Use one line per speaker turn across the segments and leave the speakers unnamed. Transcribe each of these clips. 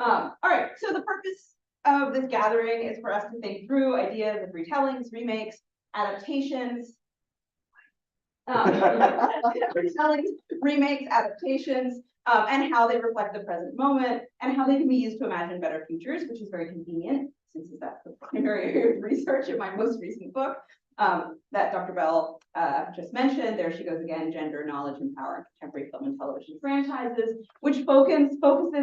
All right, so the purpose of this gathering is for us to think through ideas of retellings, remakes, adaptations, retellings, remakes, adaptations, and how they reflect the present moment and how they can be used to imagine better futures, which is very convenient since that's the primary area of research in my most recent book that Dr. Bell just mentioned. There she goes again, Gender, Knowledge, and Power in Contemporary Film and Television Franchises, which focuses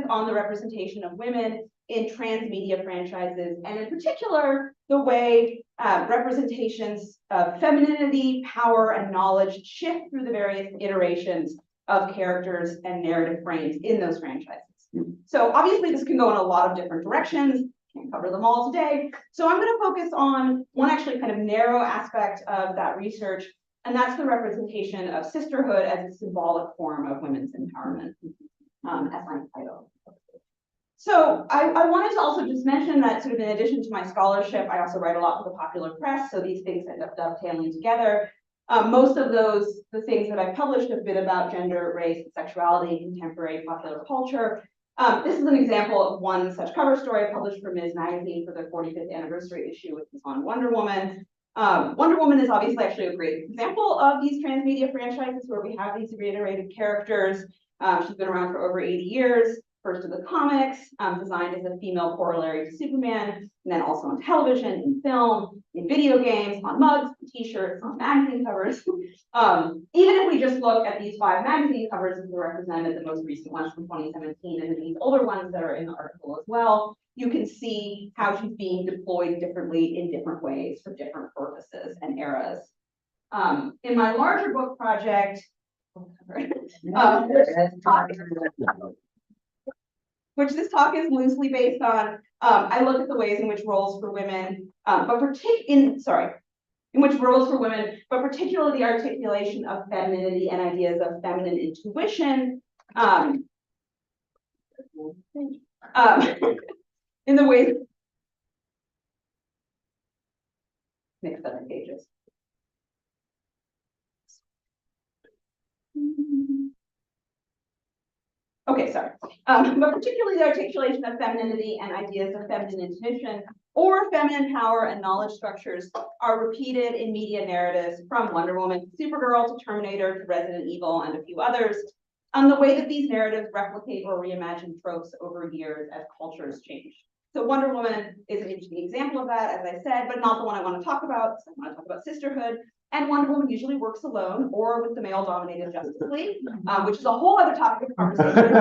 on the representation of women in transmedia franchises, and in particular, the way representations of femininity, power, and knowledge shift through the various iterations of characters and narrative frames in those franchises. So obviously this can go in a lot of different directions. Can't cover them all today. So I'm going to focus on one actually kind of narrow aspect of that research, and that's the representation of sisterhood as a symbolic form of women's empowerment, as my title. So I wanted to also just mention that sort of in addition to my scholarship, I also write a lot for the popular press, so these things end up dovetailing together. Most of the things that I've published have been about gender, race, sexuality, contemporary popular culture. This is an example of one such cover story I published for Ms. Magazine for their 45th anniversary issue, which is on Wonder Woman. Wonder Woman is obviously actually a great example of these transmedia franchises where we have these reiterated characters. She's been around for over 80 years. First of the comics, designed as a female corollary to Superman, and then also on television, in film, in video games, on mugs, t-shirts, on magazine covers. Even if we just look at these 5 magazine covers as they're represented, the most recent ones from 2017, and then these older ones that are in the article as well, you can see how she's being deployed differently in different ways for different purposes and eras. In my larger book project, which this talk is loosely based on, I look at the ways in which roles for women, in which roles for women, but particularly the articulation of femininity and ideas of feminine intuition, in the ways, next 7 pages. Okay, sorry. But particularly the articulation of femininity and ideas of feminine intuition or feminine power and knowledge structures are repeated in media narratives from Wonder Woman, Supergirl, to Terminator, to Resident Evil, and a few others, the way that these narratives replicate or reimagine tropes over years as cultures change. So Wonder Woman is an interesting example of that, as I said, but not the one I want to talk about. So I want to talk about sisterhood. And Wonder Woman usually works alone or with the male-dominated Justice League, which is a whole other topic of conversation.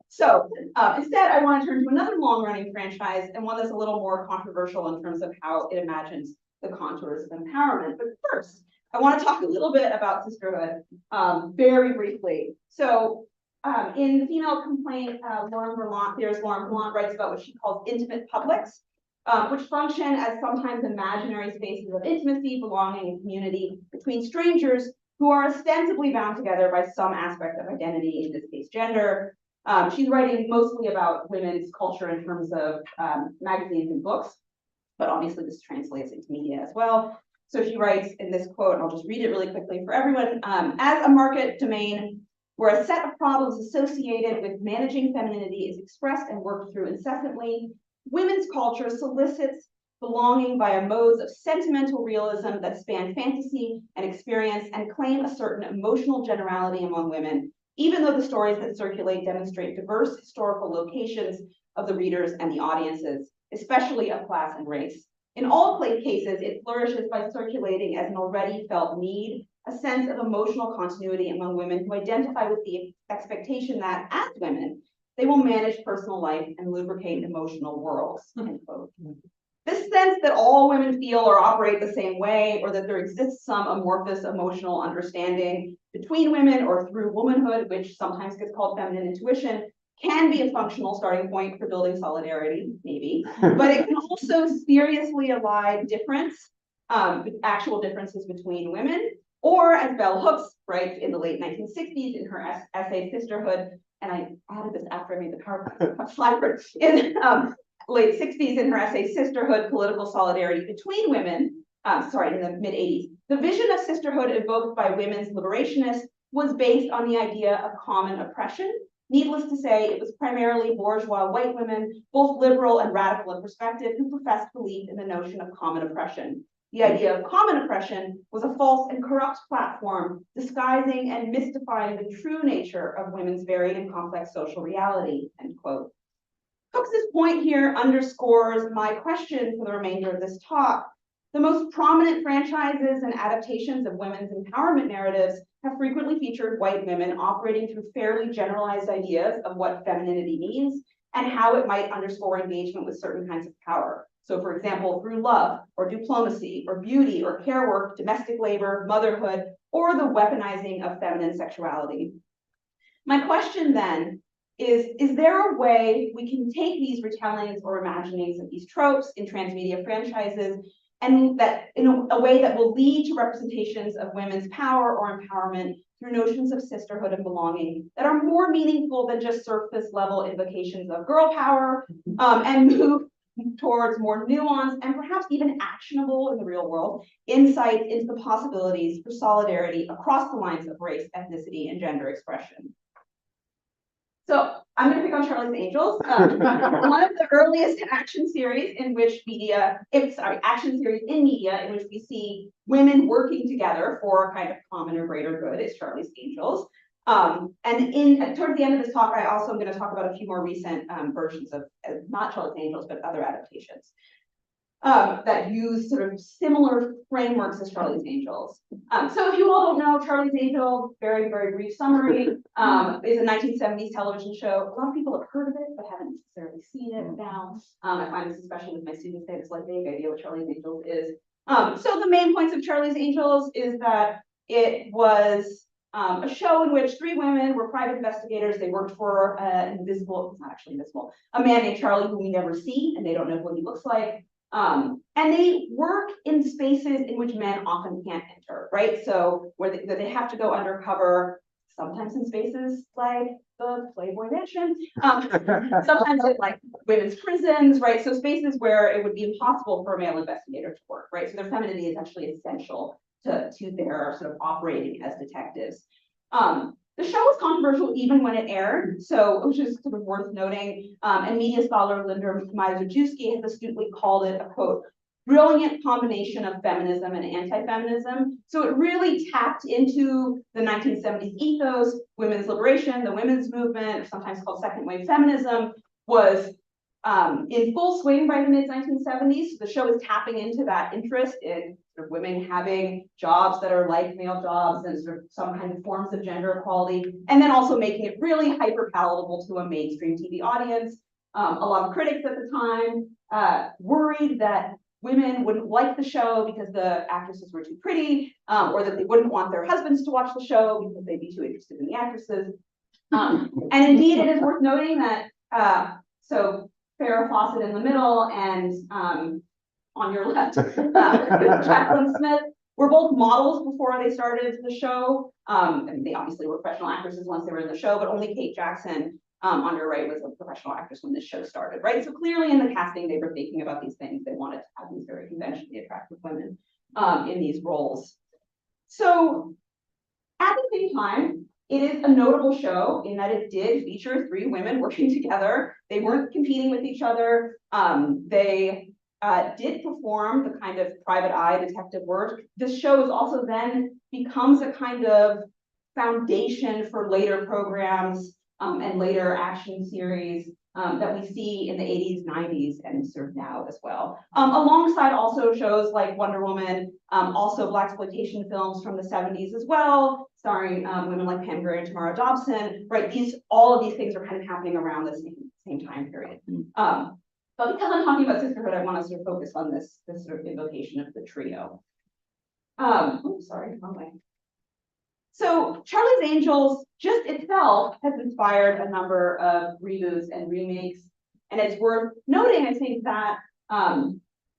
So instead, I want to turn to another long-running franchise and one that's a little more controversial in terms of how it imagines the contours of empowerment. But first, I want to talk a little bit about sisterhood very briefly. So in the female complaint, Lauren Verlant writes about what she calls intimate publics, which function as sometimes imaginary spaces of intimacy, belonging, and community between strangers who are ostensibly bound together by some aspect of identity, in this case, gender. She's writing mostly about women's culture in terms of magazines and books, but obviously this translates into media as well. So she writes in this quote, and I'll just read it really quickly for everyone, as a market domain where a set of problems associated with managing femininity is expressed and worked through incessantly, women's culture solicits belonging via modes of sentimental realism that span fantasy and experience and claim a certain emotional generality among women, even though the stories that circulate demonstrate diverse historical locations of the readers and the audiences, especially of class and race. In all cases, it flourishes by circulating as an already felt need, a sense of emotional continuity among women who identify with the expectation that, as women, they will manage personal life and lubricate emotional worlds, end quote. This sense that all women feel or operate the same way, or that there exists some amorphous emotional understanding between women or through womanhood, which sometimes gets called feminine intuition, can be a functional starting point for building solidarity, maybe, but it can also seriously elide difference, actual differences between women, or as Bell Hooks writes in the late 1960s in her essay Sisterhood, and I added this after I made the PowerPoint slide, in late 60s in her essay Sisterhood, Political Solidarity Between Women, in the mid 80s. The vision of sisterhood evoked by women's liberationists was based on the idea of common oppression Needless to say, it was primarily bourgeois white women, both liberal and radical in perspective, who professed belief in the notion of common oppression. The idea of common oppression was a false and corrupt platform, disguising and mystifying the true nature of women's varied and complex social reality, end quote. Cooks's point here underscores my question for the remainder of this talk. The most prominent franchises and adaptations of women's empowerment narratives have frequently featured white women operating through fairly generalized ideas of what femininity means and how it might underscore engagement with certain kinds of power. So, for example, through love or diplomacy or beauty or care work, domestic labor, motherhood, or the weaponizing of feminine sexuality. My question then is there a way we can take these retellings or imaginings of these tropes in transmedia franchises and that in a way that will lead to representations of women's power or empowerment through notions of sisterhood and belonging that are more meaningful than just surface level invocations of girl power, and move towards more nuanced and perhaps even actionable in the real world insights into the possibilities for solidarity across the lines of race, ethnicity, and gender expression. So I'm going to pick on Charlie's Angels, one of the earliest action series in which action series in media in which we see women working together for a kind of common or greater good is Charlie's Angels. And towards the end of this talk, I also am going to talk about a few more recent versions of not Charlie's Angels, but other adaptations that use sort of similar frameworks as Charlie's Angels. So if you all don't know, Charlie's Angels, very, very brief summary, is a 1970s television show. A lot of people have heard of it, but haven't necessarily seen it now. I find this, especially with my students, they have this like vague idea what Charlie's Angels is. So the main points of Charlie's Angels is that it was a show in which three women were private investigators. They worked for an invisible, it's not actually invisible, a man named Charlie who we never see, and they don't know what he looks like. And they work in spaces in which men often can't enter, right? So where they have to go undercover, sometimes in spaces like the Playboy Mansion, sometimes in like women's prisons, right? So spaces where it would be impossible for a male investigator to work, right? So their femininity is actually essential to their sort of operating as detectives. The show was controversial even when it aired, so which is sort of worth noting. And media scholar Linda Meiser-Jewski has astutely called it a quote, brilliant combination of feminism and anti-feminism. So it really tapped into the 1970s ethos, women's liberation, the women's movement, or sometimes called second wave feminism, was in full swing by the mid-1970s. So the show is tapping into that interest in sort of women having jobs that are like male jobs and sort of some kind of forms of gender equality, and then also making it really hyper palatable to a mainstream TV audience. A lot of critics at the time worried that women wouldn't like the show because the actresses were too pretty, or that they wouldn't want their husbands to watch the show because they'd be too interested in the actresses. And indeed, it is worth noting that so Farrah Fawcett in the middle and on your left, Jacqueline Smith were both models before they started the show. And they obviously were professional actresses once they were in the show, but only Kate Jackson on your right was a professional actress when this show started, right? So clearly in the casting, they were thinking about these things. They wanted to have these very conventionally attractive women in these roles. So at the same time, it is a notable show in that it did feature three women working together. They weren't competing with each other. They did perform the kind of private eye detective work. This show is also then becomes a kind of foundation for later programs and later action series that we see in the 80s, 90s, and sort of now as well. Alongside also shows like Wonder Woman, also blaxploitation films from the 70s as well, starring women like Pam Grier and Tamara Dobson, right? All of these things are kind of happening around the same time period. But because I'm talking about sisterhood, I want to sort of focus on this sort of invocation of the trio. Sorry, wrong way. So Charlie's Angels just itself has inspired a number of reboots and remakes. And it's worth noting, I think, that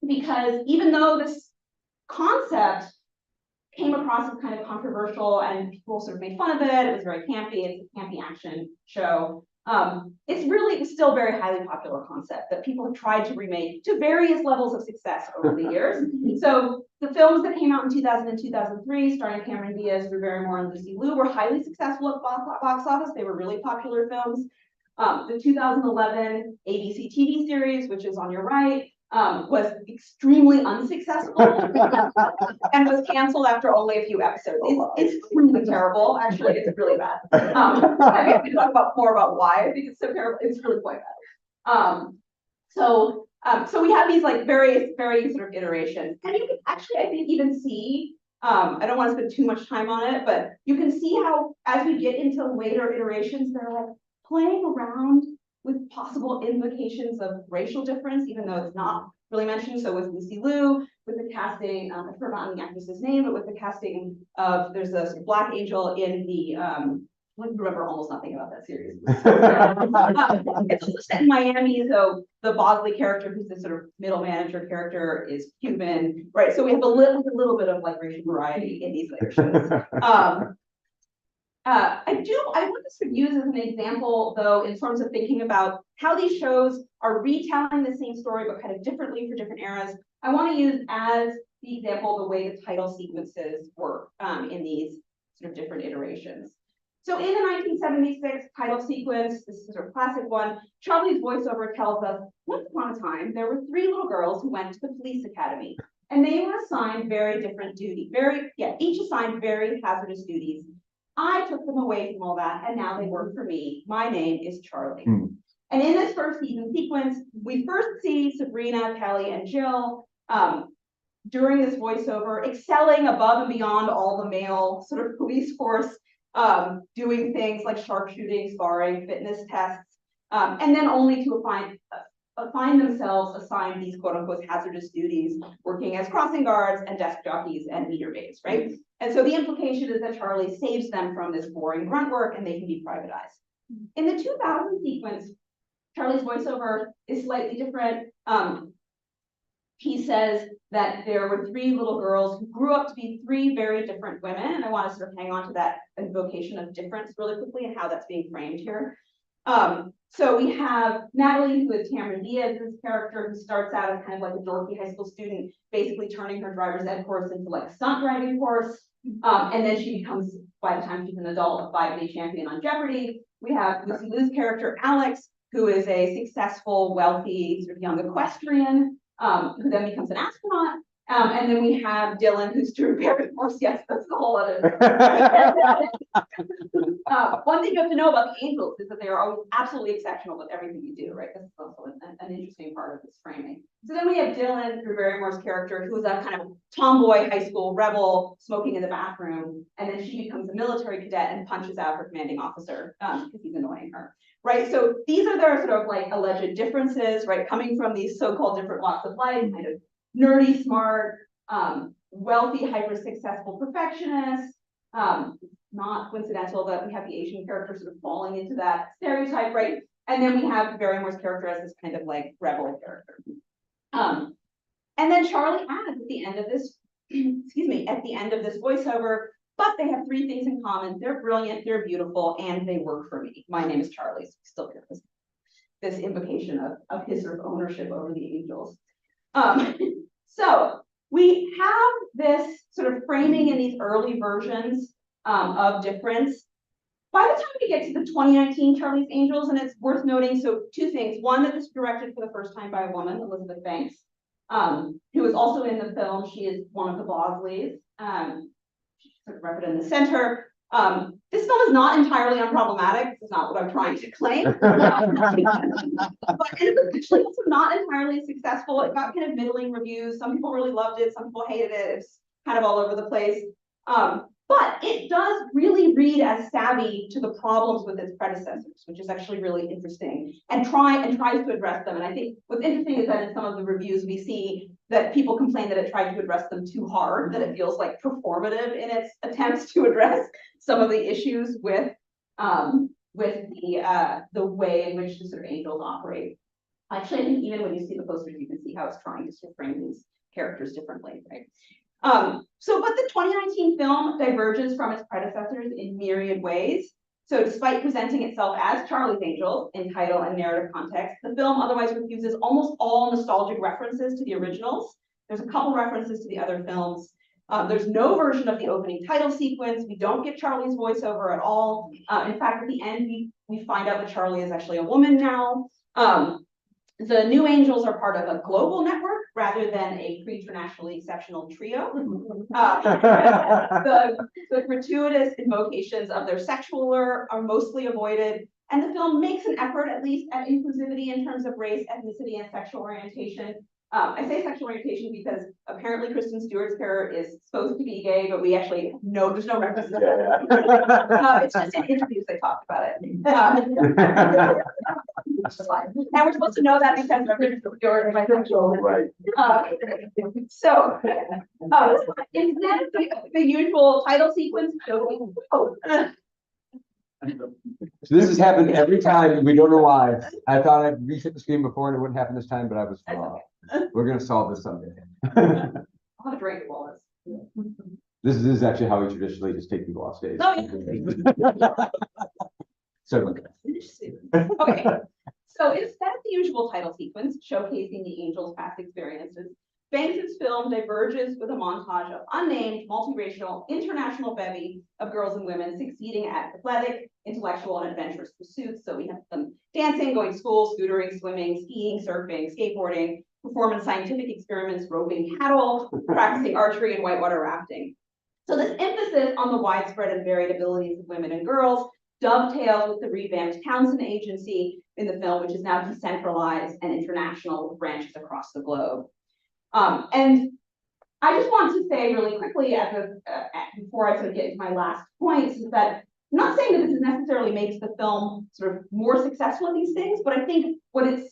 because even though this concept came across as kind of controversial and people sort of made fun of it, it was very campy, it's a campy action show, it was still very highly popular concept that people have tried to remake to various levels of success over the years. So the films that came out in 2000 and 2003, starring Cameron Diaz, Drew Barrymore, and Lucy Liu, were highly successful at box office. They were really popular films. The 2011 ABC TV series, which is on your right, was extremely unsuccessful and was canceled after only a few episodes. It's really terrible. Actually, it's really bad. I can talk about more about why I think it's so terrible. It's really quite bad. So we have these like various sort of iterations, and you can actually, I think, even see. I don't want to spend too much time on it, but you can see how as we get into later iterations, they're like playing around with possible implications of racial difference, even though it's not really mentioned. So with Lucy Liu, with the casting, I've forgotten the actress's name, but with the casting of, there's a sort of Black angel in the, I remember almost nothing about that series. It's also set in Miami, so the Bosley character, who's the sort of middle manager character, is Cuban, right? So we have a little bit of like racial variety in these iterations. I want this to be used as an example, though, in terms of thinking about how these shows are retelling the same story, but kind of differently for different eras. I want to use as the example the way the title sequences work in these sort of different iterations. So in the 1976 title sequence, this is a sort of classic one, Charlie's voiceover tells us, once upon a time, there were 3 little girls who went to the police academy, and they were assigned very different duties, each assigned very hazardous duties. I took them away from all that, and now they work for me. My name is Charlie. And in this first season sequence, we first see Sabrina, Kelly, and Jill during this voiceover, excelling above and beyond all the male sort of police force, doing things like sharpshooting, sparring, fitness tests, and then only to find themselves assigned these quote-unquote hazardous duties, working as crossing guards and desk jockeys and meter maids, right? And so the implication is that Charlie saves them from this boring grunt work and they can be privatized. In the 2000 sequence, Charlie's voiceover is slightly different. He says that there were 3 little girls who grew up to be 3 very different women, and I want to sort of hang on to that invocation of difference really quickly and how that's being framed here. So we have Natalie, who is Cameron Diaz's character, who starts out as kind of like a dorky high school student, basically turning her driver's ed course into like a stunt driving course. And then she becomes, by the time she's an adult, a 5-day champion on Jeopardy. We have Lucy Liu's character, Alex, who is a successful, wealthy, sort of young equestrian, who then becomes an astronaut. And then we have Dylan, who's Drew Barrymore. Yes, that's the whole other. One thing you have to know about the Angels is that they are always absolutely exceptional with everything you do, right? This is also an interesting part of this framing. So then we have Dylan, Drew Barrymore's character, who's a kind of tomboy high school rebel smoking in the bathroom, and then she becomes a military cadet and punches out her commanding officer because he's annoying her. Right, so these are their sort of like alleged differences, right? Coming from these so-called different walks of life, kind of nerdy, smart, wealthy, hyper-successful perfectionists. Not coincidental that we have the Asian character sort of falling into that stereotype, right? And then we have Barrymore's character as this kind of like rebel character. And then Charlie adds at the end of this, at the end of this voiceover, but they have 3 things in common. They're brilliant, they're beautiful, and they work for me. My name is Charlie. So still get this implication of his sort of ownership over the Angels. So we have this sort of framing in these early versions of difference. By the time we get to the 2019 Charlie's Angels, and it's worth noting, so 2 things. One, that this was directed for the first time by a woman, Elizabeth Banks, who is also in the film. She is one of the Bosleys. She's sort of represented in the center. This film is not entirely unproblematic. This is not what I'm trying to claim. But it was actually also not entirely successful. It got kind of middling reviews. Some people really loved it. Some people hated it. It's kind of all over the place. But it does really read as savvy to the problems with its predecessors, which is actually really interesting, and tries to address them. And I think what's interesting is that in some of the reviews we see that people complain that it tried to address them too hard, that it feels like performative in its attempts to address some of the issues with the way in which the sort of Angels operate. Actually, I think even when you see the posters, you can see how it's trying to sort of frame these characters differently, right? But the 2019 film diverges from its predecessors in myriad ways. So despite presenting itself as Charlie's Angels in title and narrative context, the film otherwise refuses almost all nostalgic references to the originals. There's a couple references to the other films. There's no version of the opening title sequence. We don't get Charlie's voiceover at all. In fact, at the end, we find out that Charlie is actually a woman now. The new angels are part of a global network rather than a preternaturally exceptional trio. The gratuitous invocations of their sexual lure are mostly avoided, and the film makes an effort, at least, at inclusivity in terms of race, ethnicity, and sexual orientation. I say sexual orientation because apparently Kristen Stewart's character is supposed to be gay, but we actually know there's no reference to that. It's just in interviews they talked about it. And we're supposed to know that because Kristen Stewart is bisexual. Right. So instead of the usual title sequence,
So this has happened every time. We don't know why. I thought I'd reset the screen before and it wouldn't happen this time, but I was wrong. We're gonna solve this someday.
I'll have a drink of all this.
This is actually how we traditionally just take people off stage.
Oh, yeah.
So
Okay. So instead of the usual title sequence showcasing the angels' past experiences, Banks's film diverges with a montage of unnamed, multiracial, international bevy of girls and women succeeding at athletic, intellectual, and adventurous pursuits. So we have them dancing, going to school, scootering, swimming, skiing, surfing, skateboarding, performing scientific experiments, roping cattle, practicing archery, and whitewater rafting. So this emphasis on the widespread and varied abilities of women and girls dovetails with the revamped Townsend Agency in the film, which is now decentralized and international with branches across the globe. And I just want to say really quickly, before I sort of get into my last points, is that I'm not saying that this necessarily makes the film sort of more successful at these things, but I think what it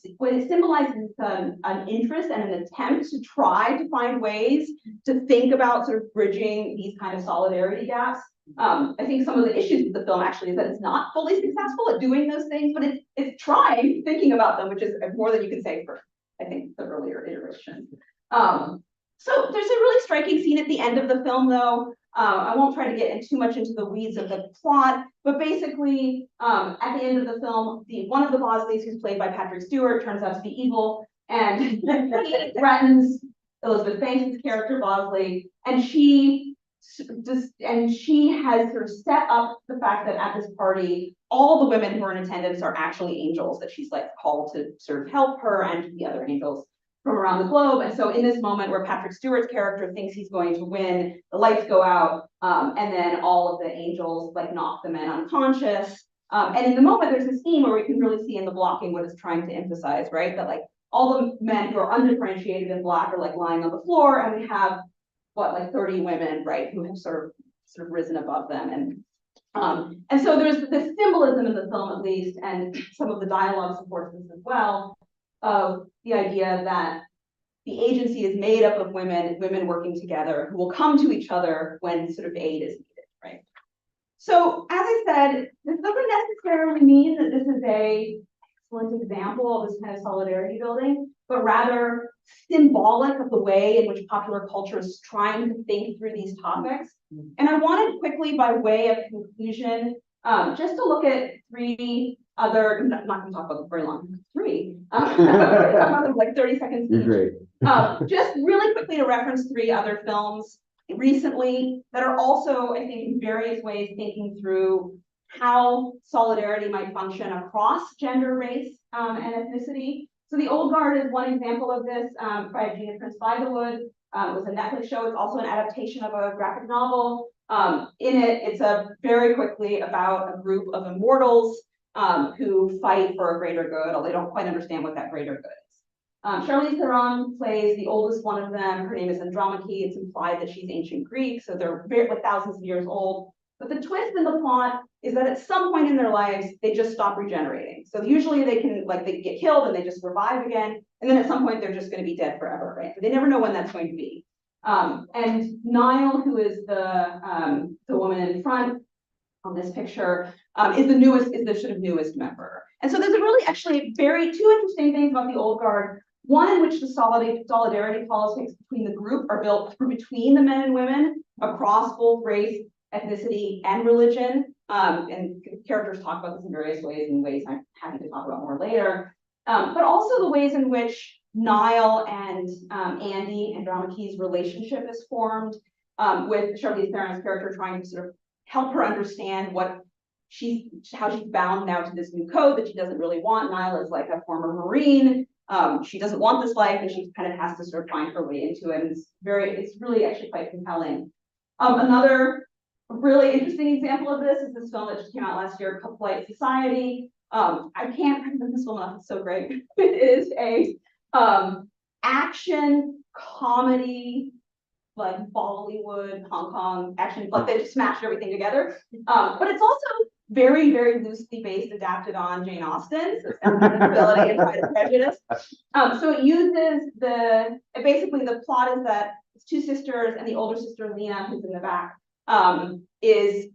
symbolizes an interest and an attempt to try to find ways to think about sort of bridging these kind of solidarity gaps. I think some of the issues with the film actually is that it's not fully successful at doing those things, but it's trying, thinking about them, which is more than you can say for, I think, the earlier iteration. So there's a really striking scene at the end of the film, though. I won't try to get too much into the weeds of the plot, but basically, at the end of the film, one of the Bosleys, who's played by Patrick Stewart, turns out to be evil, and he threatens Elizabeth Banks' character Bosley, and she has sort of set up the fact that at this party, all the women who are in attendance are actually angels that she's like called to sort of help her and the other angels from around the globe. And so in this moment where Patrick Stewart's character thinks he's going to win, the lights go out, and then all of the angels like knock the men unconscious. And in the moment, there's a scene where we can really see in the blocking what it's trying to emphasize, right? That like all the men who are undifferentiated in black are like lying on the floor, and we have like 30 women, right, who have sort of risen above them. And so there's this symbolism in the film, at least, and some of the dialogue supports this as well, of the idea that the agency is made up of women working together who will come to each other when sort of aid is needed, right? So as I said, this doesn't necessarily mean that this is a excellent example of this kind of solidarity building, but rather symbolic of the way in which popular culture is trying to think through these topics. And I wanted quickly, by way of conclusion, just to look at three other, I'm not going to talk about it very long, like 30 seconds each.
You're great.
Just really quickly to reference three other films recently that are also, I think, in various ways thinking through how solidarity might function across gender, race, and ethnicity. So The Old Guard is one example of this, by Gina Prince Bythewood. It was a Netflix show. It's also an adaptation of a graphic novel. In it, it's very quickly about a group of immortals who fight for a greater good, although they don't quite understand what that greater good is. Charlize Theron plays the oldest one of them. Her name is Andromache. It's implied that she's ancient Greek, so they're like thousands of years old. But the twist in the plot is that at some point in their lives, they just stop regenerating. So usually they get killed and they just revive again. And then at some point, they're just going to be dead forever, right? But they never know when that's going to be. And Niall, who is the woman in front on this picture, is the sort of newest member. And so there's actually two interesting things about the Old Guard. One in which the solidarity politics between the group are built between the men and women across both race, ethnicity, and religion. And characters talk about this in various ways, and ways I'm happy to talk about more later. But also the ways in which Niall and Andy, Andromache's relationship is formed, with Charlize Theron's character trying to sort of help her understand how she's bound now to this new code that she doesn't really want. Niall is like a former Marine. She doesn't want this life, and she kind of has to sort of find her way into it. And it's really actually quite compelling. Another really interesting example of this is this film that just came out last year, Polite Society. I can't recommend this film enough, it's so great. It is a action comedy, like Bollywood, Hong Kong action, like they just smashed everything together. But it's also very, very loosely based, adapted on Jane Austen, so Sensibility and Pride and Prejudice. So it uses basically the plot is that it's two sisters, and the older sister, Lena, who's in the back,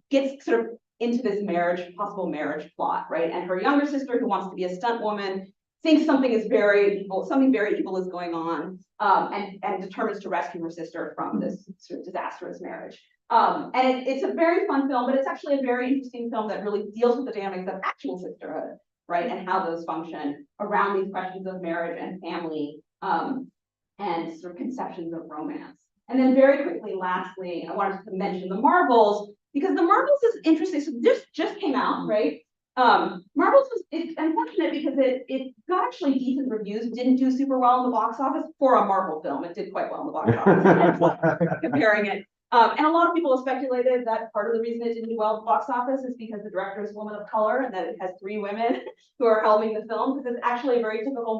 gets sort of into this possible marriage plot, right? And her younger sister, who wants to be a stunt woman, thinks something very evil is going on, and determines to rescue her sister from this sort of disastrous marriage. And it's a very fun film, but it's actually a very interesting film that really deals with the dynamics of actual sisterhood, right? And how those function around these questions of marriage and family, and sort of conceptions of romance. And then very quickly, lastly, I wanted to mention the Marvels, because the Marvels is interesting. So this just came out, right? Marvels it's unfortunate because it got actually decent reviews, didn't do super well in the box office for a Marvel film. It did quite well in the box office. Comparing it. And a lot of people have speculated that part of the reason it didn't do well in the box office is because the director is a woman of color, and that it has 3 women who are helming the film, because it's actually a very typical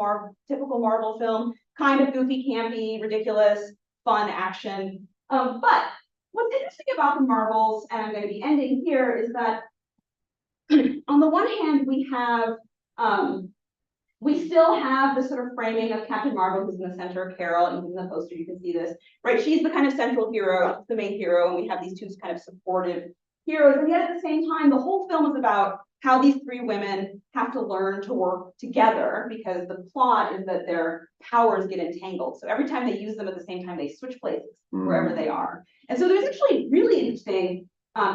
Marvel film, kind of goofy, campy, ridiculous, fun action. But what's interesting about the Marvels, and I'm going to be ending here, is that on the one hand, we still have the sort of framing of Captain Marvel, who's in the center, Carol, and in the poster you can see this, right? She's the kind of central hero, the main hero, and we have these 2 kind of supportive heroes. And yet at the same time, the whole film is about how these 3 women have to learn to work together, because the plot is that their powers get entangled. So every time they use them at the same time, they switch places wherever they are. And so there's actually really interesting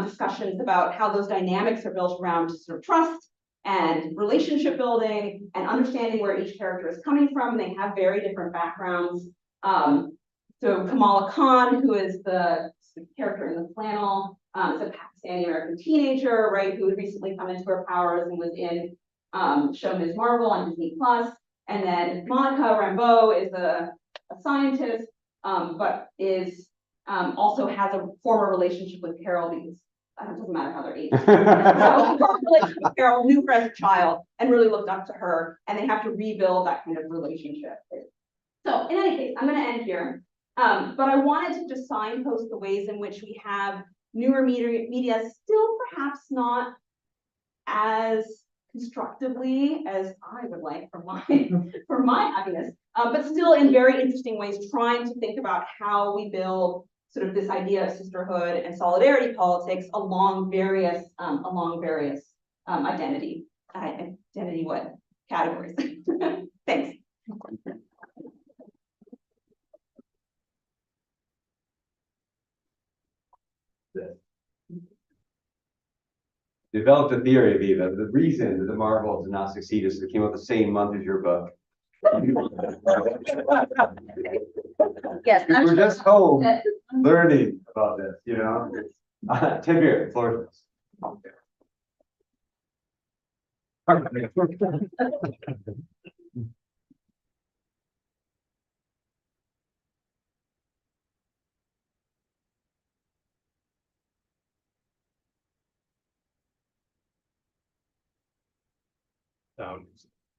discussions about how those dynamics are built around sort of trust and relationship building and understanding where each character is coming from. They have very different backgrounds. So Kamala Khan, who is the character in the flannel, is a Pakistani American teenager, right, who had recently come into her powers and was in show Ms. Marvel on Disney Plus. And then Monica Rambeau is a scientist, but is also has a former relationship with Carol, because it doesn't matter how they're aged. So relationship with Carol, knew her as a child and really looked up to her, and they have to rebuild that kind of relationship. So in any case, I'm going to end here. But I wanted to just signpost the ways in which we have newer media still perhaps not as constructively as I would like for my happiness, but still in very interesting ways trying to think about how we build sort of this idea of sisterhood and solidarity politics along various identity what categories. Thanks.
Developed a theory, Viva. The reason that the Marvels did not succeed is it came out the same month as your book.
Yes,
we're just home learning about this, you know. Tim here, floor.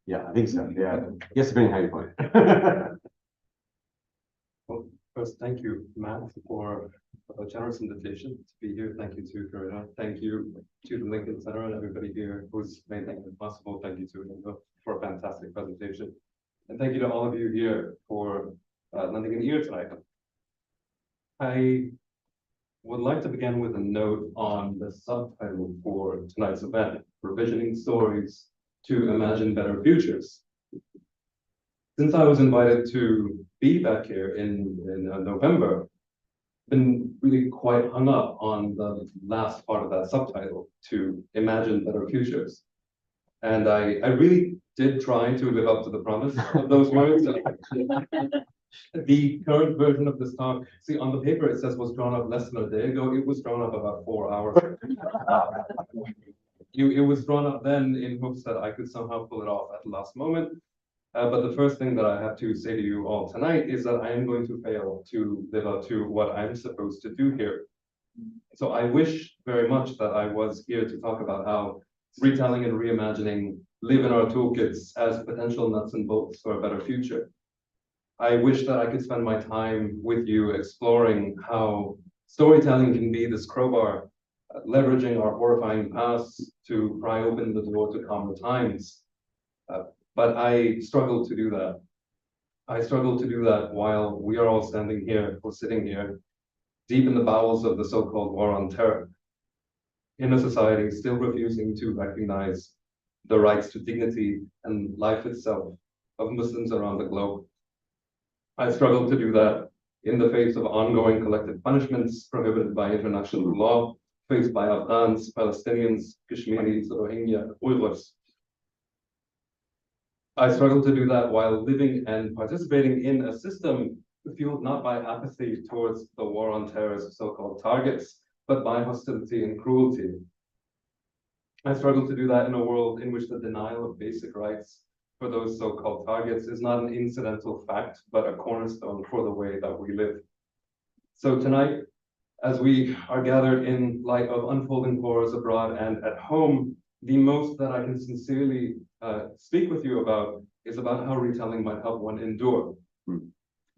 Yeah, I think so. Yeah. Yes, depending how you put it.
Well, first, thank you, Matt, for a generous invitation to be here. Thank you to Karina. Thank you to the Lincoln Center and everybody here who's made things possible. Thank you to Ingo for a fantastic presentation. And thank you to all of you here for lending an ear tonight. I would like to begin with a note on the subtitle for tonight's event, Revisioning Stories to Imagine Better Futures. Since I was invited to be back here in November, been really quite hung up on the last part of that subtitle, to imagine better futures. And I really did try to live up to the promise of those words. The current version of this talk, see, on the paper it says was drawn up less than a day ago. It was drawn up about 4 hours. It was drawn up then in hopes that I could somehow pull it off at the last moment. But the first thing that I have to say to you all tonight is that I am going to fail to live up to what I'm supposed to do here. So I wish very much that I was here to talk about how retelling and reimagining live in our toolkits as potential nuts and bolts for a better future. I wish that I could spend my time with you exploring how storytelling can be this crowbar, leveraging our horrifying past to pry open the door to calmer times. But I struggle to do that. I struggle to do that while we are all standing here or sitting here, deep in the bowels of the so-called war on terror, in a society still refusing to recognize the rights to dignity and life itself of Muslims around the globe. I struggle to do that in the face of ongoing collective punishments prohibited by international law, faced by Afghans, Palestinians, Kashmiris, Rohingya, Uyghurs. I struggle to do that while living and participating in a system fueled not by apathy towards the war on terror's so-called targets, but by hostility and cruelty. I struggle to do that in a world in which the denial of basic rights for those so-called targets is not an incidental fact, but a cornerstone for the way that we live. So tonight, as we are gathered in light of unfolding horrors abroad and at home, the most that I can sincerely speak with you about is about how retelling might help one endure.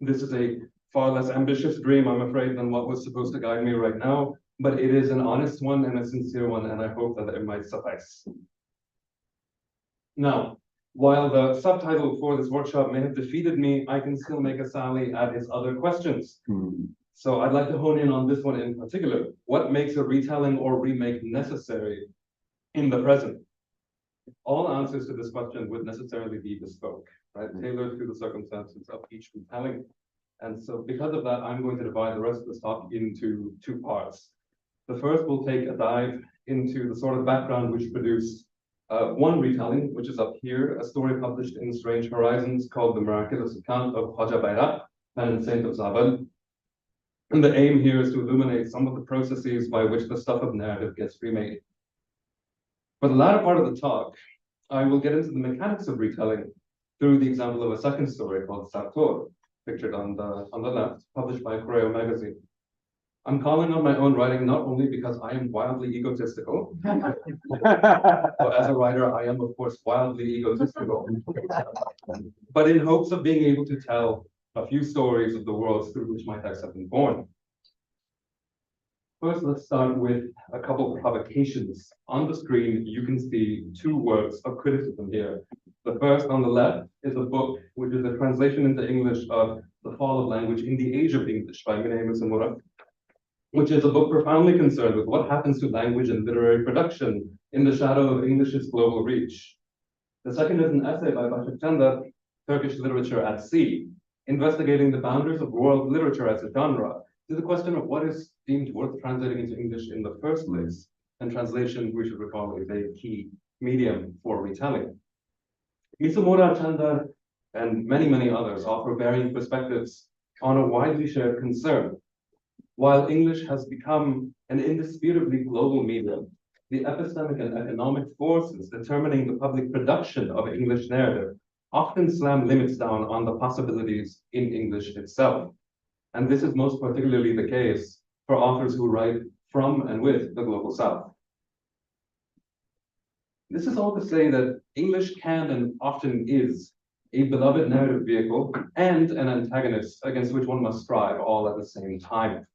This is a far less ambitious dream, I'm afraid, than what was supposed to guide me right now, but it is an honest one and a sincere one, and I hope that it might suffice. Now, while the subtitle for this workshop may have defeated me, I can still make a sally at his other questions. So I'd like to hone in on this one in particular. What makes a retelling or remake necessary in the present? All answers to this question would necessarily be bespoke, right? Tailored to the circumstances of each retelling. And so because of that, I'm going to divide the rest of this talk into 2 parts. The first will take a dive into the sort of background which produced one retelling, which is up here, a story published in Strange Horizons called The Miraculous Account of Khwaja Bayrak, and Saint of Zabal. And the aim here is to illuminate some of the processes by which the stuff of narrative gets remade. For the latter part of the talk, I will get into the mechanics of retelling through the example of a second story called Sartor, pictured on the left, published by Correo magazine. I'm calling on my own writing not only because I am wildly egotistical, but as a writer, I am, of course, wildly egotistical, but in hopes of being able to tell a few stories of the worlds through which my texts have been born. First, let's start with a couple of provocations. On the screen, you can see 2 works of criticism here. The first on the left is a book which is a translation into English of The Fall of Language in the Age of English by Minei Musamura, which is a book profoundly concerned with what happens to language and literary production in the shadow of English's global reach. The second is an essay by Başak Candar, Turkish Literature at Sea, investigating the boundaries of world literature as a genre, to the question of what is deemed worth translating into English in the first place. And translation, we should recall, is a key medium for retelling. Misumura, Chandar, and many, many others offer varying perspectives on a widely shared concern. While English has become an indisputably global medium, the epistemic and economic forces determining the public production of English narrative often slam limits down on the possibilities in English itself. And this is most particularly the case for authors who write from and with the global South. This is all to say that English can and often is a beloved narrative vehicle and an antagonist against which one must strive all at the same time.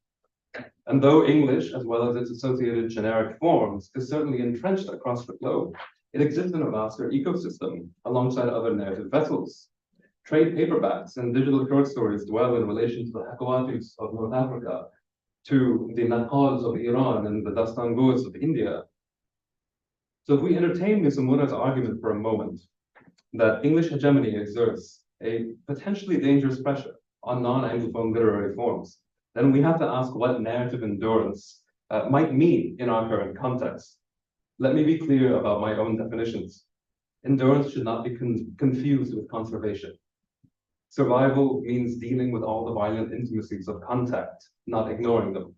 And though English, as well as its associated generic forms, is certainly entrenched across the globe, it exists in a vaster ecosystem alongside other narrative vessels. Trade paperbacks and digital short stories dwell in relation to the Hakawatis of North Africa, to the Naqals of Iran and the Dastangurs of India. So if we entertain Misumura's argument for a moment that English hegemony exerts a potentially dangerous pressure on non-Anglophone literary forms, then we have to ask what narrative endurance might mean in our current context. Let me be clear about my own definitions. Endurance should not be confused with conservation. Survival means dealing with all the violent intimacies of contact, not ignoring them.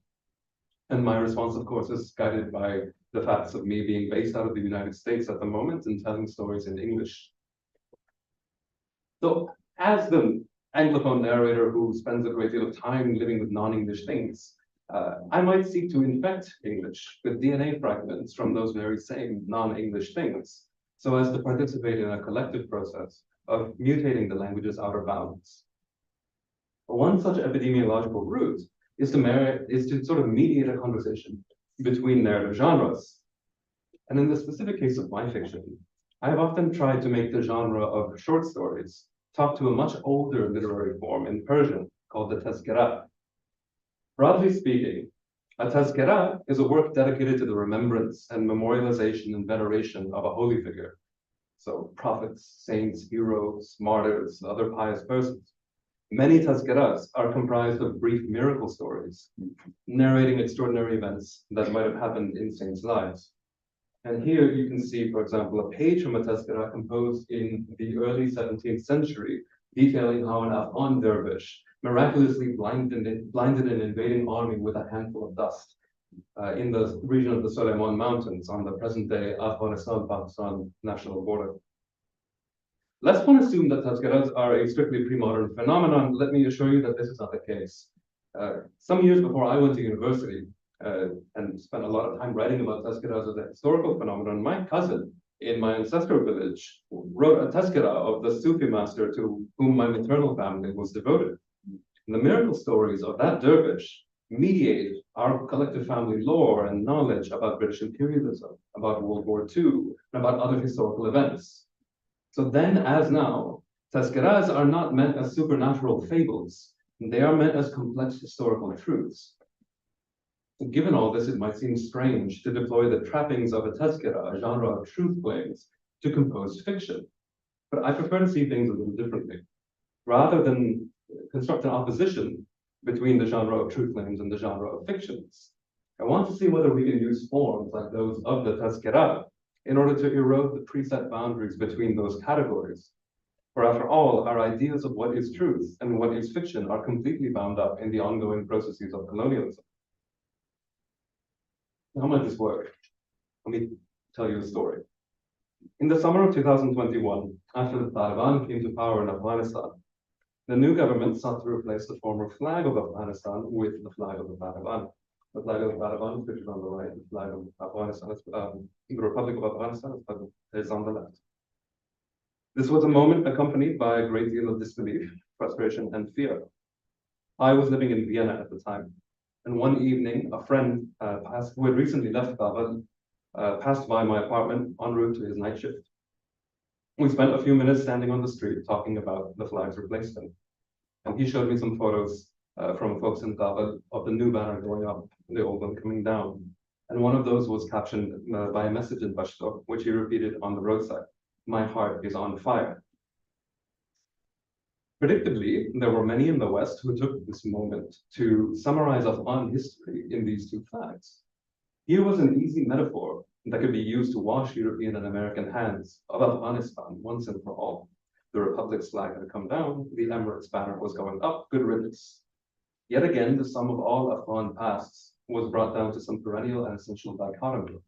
And my response, of course, is guided by the facts of me being based out of the United States at the moment and telling stories in English. So as the Anglophone narrator who spends a great deal of time living with non-English things, I might seek to infect English with DNA fragments from those very same non-English things, so as to participate in a collective process of mutating the language's outer bounds. One such epidemiological route is to sort of mediate a conversation between narrative genres. And in the specific case of my fiction, I have often tried to make the genre of short stories talk to a much older literary form in Persian called the tazkira. Broadly speaking, a tazkira is a work dedicated to the remembrance and memorialization and veneration of a holy figure. So prophets, saints, heroes, martyrs, other pious persons. Many tazkiras are comprised of brief miracle stories, narrating extraordinary events that might have happened in saints' lives. And here you can see, for example, a page from a tazkira composed in the early 17th century, detailing how an Afghan dervish miraculously blinded an invading army with a handful of dust in the region of the Suleiman Mountains on the present-day Afghanistan-Pakistan national border. Lest one assume that tazkiras are a strictly pre-modern phenomenon, let me assure you that this is not the case. Some years before I went to university and spent a lot of time writing about tazkiras as a historical phenomenon, my cousin in my ancestral village wrote a tazkira of the Sufi master to whom my maternal family was devoted. And the miracle stories of that dervish mediate our collective family lore and knowledge about British imperialism, about World War II, and about other historical events. So then, as now, tazkiras are not meant as supernatural fables. They are meant as complex historical truths. Given all this, it might seem strange to deploy the trappings of a tazkira, a genre of truth claims, to composed fiction. But I prefer to see things a little differently. Rather than construct an opposition between the genre of truth claims and the genre of fictions, I want to see whether we can use forms like those of the tazkira in order to erode the preset boundaries between those categories. For after all, our ideas of what is truth and what is fiction are completely bound up in the ongoing processes of colonialism. How might this work? Let me tell you a story. In the summer of 2021, after the Taliban came to power in Afghanistan, the new government sought to replace the former flag of Afghanistan with the flag of the Taliban. The flag of the Taliban is pictured on the right, the flag of Afghanistan, the Republic of Afghanistan is on the left. This was a moment accompanied by a great deal of disbelief, frustration, and fear. I was living in Vienna at the time, and one evening, a friend who had recently left Kabul passed by my apartment en route to his night shift. We spent a few minutes standing on the street talking about the flag's replacement. And he showed me some photos from folks in Kabul of the new banner going up, the old one coming down. And one of those was captioned by a message in Pashto, which he repeated on the roadside: "My heart is on fire." Predictably, there were many in the West who took this moment to summarize Afghan history in these two flags. Here was an easy metaphor that could be used to wash European and American hands of Afghanistan once and for all. The Republic's flag had come down, the Emirates banner was going up, good riddance. Yet again, the sum of all Afghan pasts was brought down to some perennial and essential dichotomy.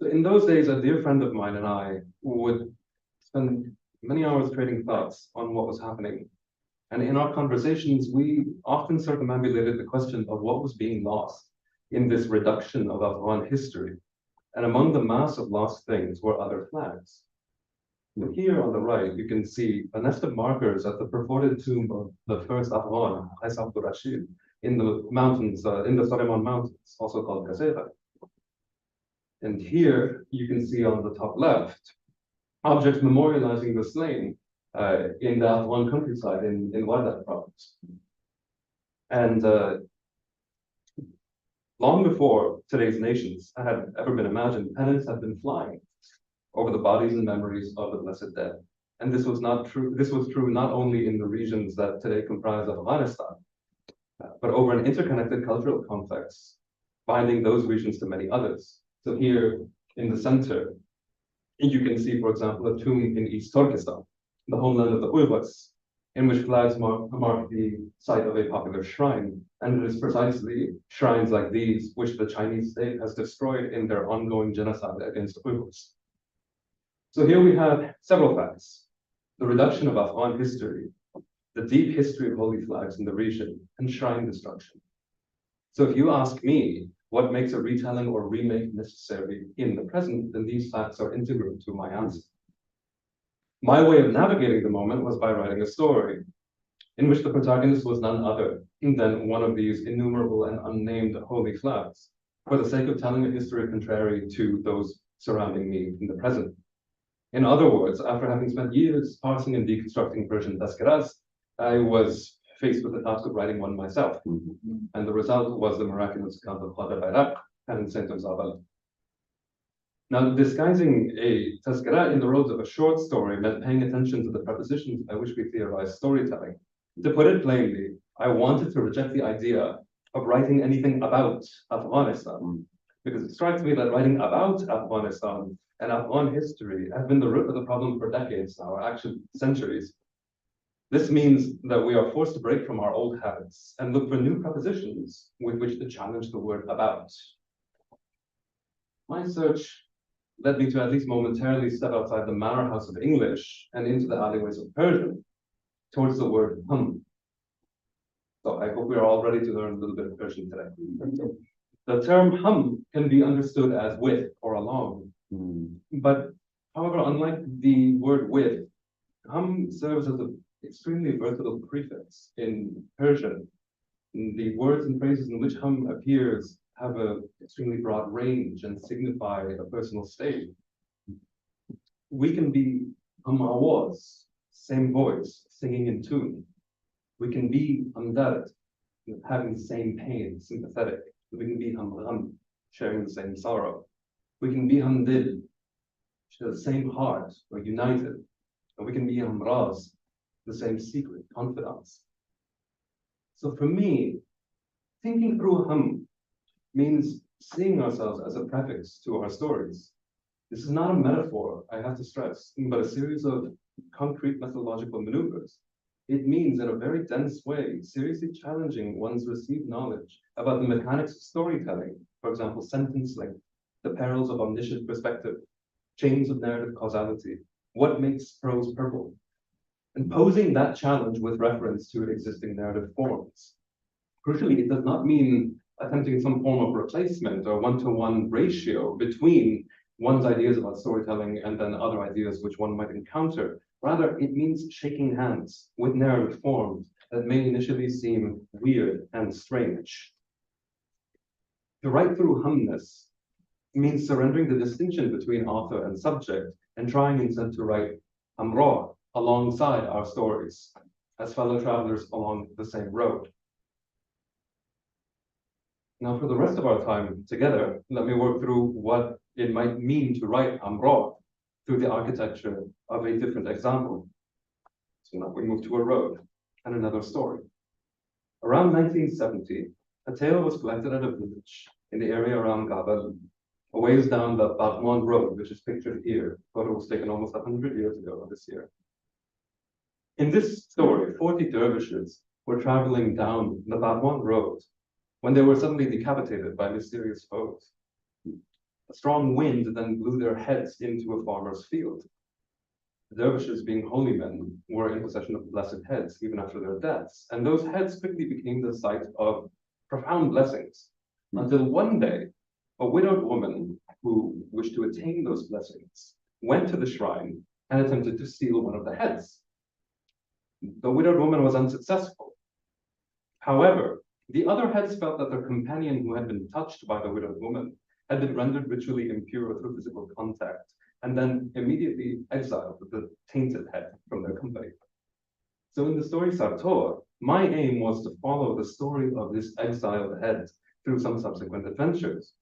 So in those days, a dear friend of mine and I would spend many hours trading thoughts on what was happening. And in our conversations, we often circumambulated the question of what was being lost in this reduction of Afghan history. And among the mass of lost things were other flags. And here on the right, you can see a nest of markers at the purported tomb of the first Afghan, Qais Abdul Rashid, in the mountains, in the Suleiman Mountains, also called Gazeta. And here you can see on the top left, objects memorializing the slain in the Afghan countryside in Wardak province. And long before today's nations had ever been imagined, pennants had been flying over the bodies and memories of the blessed dead. And this was not true. This was true not only in the regions that today comprise Afghanistan, but over an interconnected cultural context, binding those regions to many others. So here in the center, you can see, for example, a tomb in East Turkestan, the homeland of the Uyghurs, in which flags mark the site of a popular shrine. And it is precisely shrines like these which the Chinese state has destroyed in their ongoing genocide against Uyghurs. So here we have several facts: the reduction of Afghan history, the deep history of holy flags in the region, and shrine destruction. So if you ask me what makes a retelling or remake necessary in the present, then these facts are integral to my answer. My way of navigating the moment was by writing a story in which the protagonist was none other than one of these innumerable and unnamed holy flags, for the sake of telling a history contrary to those surrounding me in the present. In other words, after having spent years parsing and deconstructing Persian tazkiras, I was faced with the task of writing one myself. And the result was the miraculous account of Qadr Bayrak and Saint of Zabal. Now, disguising a tazkira in the roads of a short story meant paying attention to the prepositions by which we theorize storytelling. To put it plainly, I wanted to reject the idea of writing anything about Afghanistan, because it strikes me that writing about Afghanistan and Afghan history has been the root of the problem for decades now, or actually centuries. This means that we are forced to break from our old habits and look for new prepositions with which to challenge the word about. My search led me to at least momentarily step outside the manor house of English and into the alleyways of Persian, towards the word hum. So I hope we are all ready to learn a little bit of Persian today. The term hum can be understood as with or along, but however, unlike the word with, hum serves as an extremely versatile prefix in Persian. The words and phrases in which hum appears have an extremely broad range and signify a personal state. We can be hum awaz, same voice, singing in tune. We can be hamdard, having the same pain, sympathetic. We can be hum, sharing the same sorrow. We can be hamdil, share the same heart, or united. And we can be hamraz, the same secret, confidants. So for me, thinking through hum means seeing ourselves as a prefix to our stories. This is not a metaphor, I have to stress, but a series of concrete methodological maneuvers. It means, in a very dense way, seriously challenging one's received knowledge about the mechanics of storytelling, for example, sentence length, the perils of omniscient perspective, chains of narrative causality, what makes prose purple, and posing that challenge with reference to existing narrative forms. Crucially, it does not mean attempting some form of replacement or one-to-one ratio between one's ideas about storytelling and then other ideas which one might encounter. Rather, it means shaking hands with narrative forms that may initially seem weird and strange. To write through humness means surrendering the distinction between author and subject and trying instead to write hamra alongside our stories as fellow travelers along the same road. Now, for the rest of our time together, let me work through what it might mean to write hamra through the architecture of a different example. So now we move to a road and another story. Around 1970, a tale was collected at a village in the area around Gabal, a ways down the Bagman Road, which is pictured here. Photo was taken almost 100 years ago this year. In this story, 40 dervishes were traveling down the Bagman Road when they were suddenly decapitated by mysterious foes. A strong wind then blew their heads into a farmer's field. The dervishes, being holy men, were in possession of blessed heads even after their deaths, and those heads quickly became the site of profound blessings, until one day, a widowed woman who wished to attain those blessings went to the shrine and attempted to steal one of the heads. The widowed woman was unsuccessful. However, the other heads felt that their companion who had been touched by the widowed woman had been rendered ritually impure through physical contact, and then immediately exiled with the tainted head from their company. So in the story Sartor, my aim was to follow the story of this exiled head through some subsequent adventures.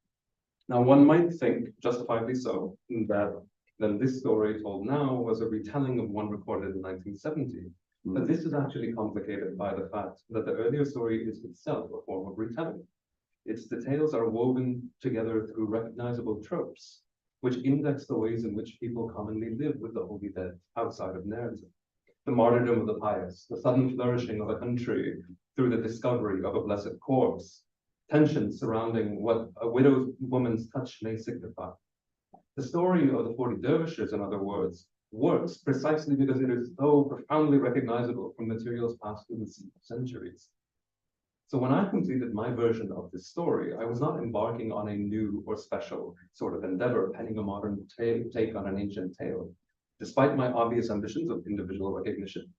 Now, one might think, justifiably so, that then this story told now was a retelling of one recorded in 1970. But this is actually complicated by the fact that the earlier story is itself a form of retelling. Its details are woven together through recognizable tropes, which index the ways in which people commonly live with the holy dead outside of narrative. The martyrdom of the pious, the sudden flourishing of a country through the discovery of a blessed corpse, tensions surrounding what a widowed woman's touch may signify. The story of the 40 dervishes, in other words, works precisely because it is so profoundly recognizable from materials passed through the centuries. So when I completed my version of this story, I was not embarking on a new or special sort of endeavor, penning a modern take on an ancient tale. Despite my obvious ambitions of individual recognition,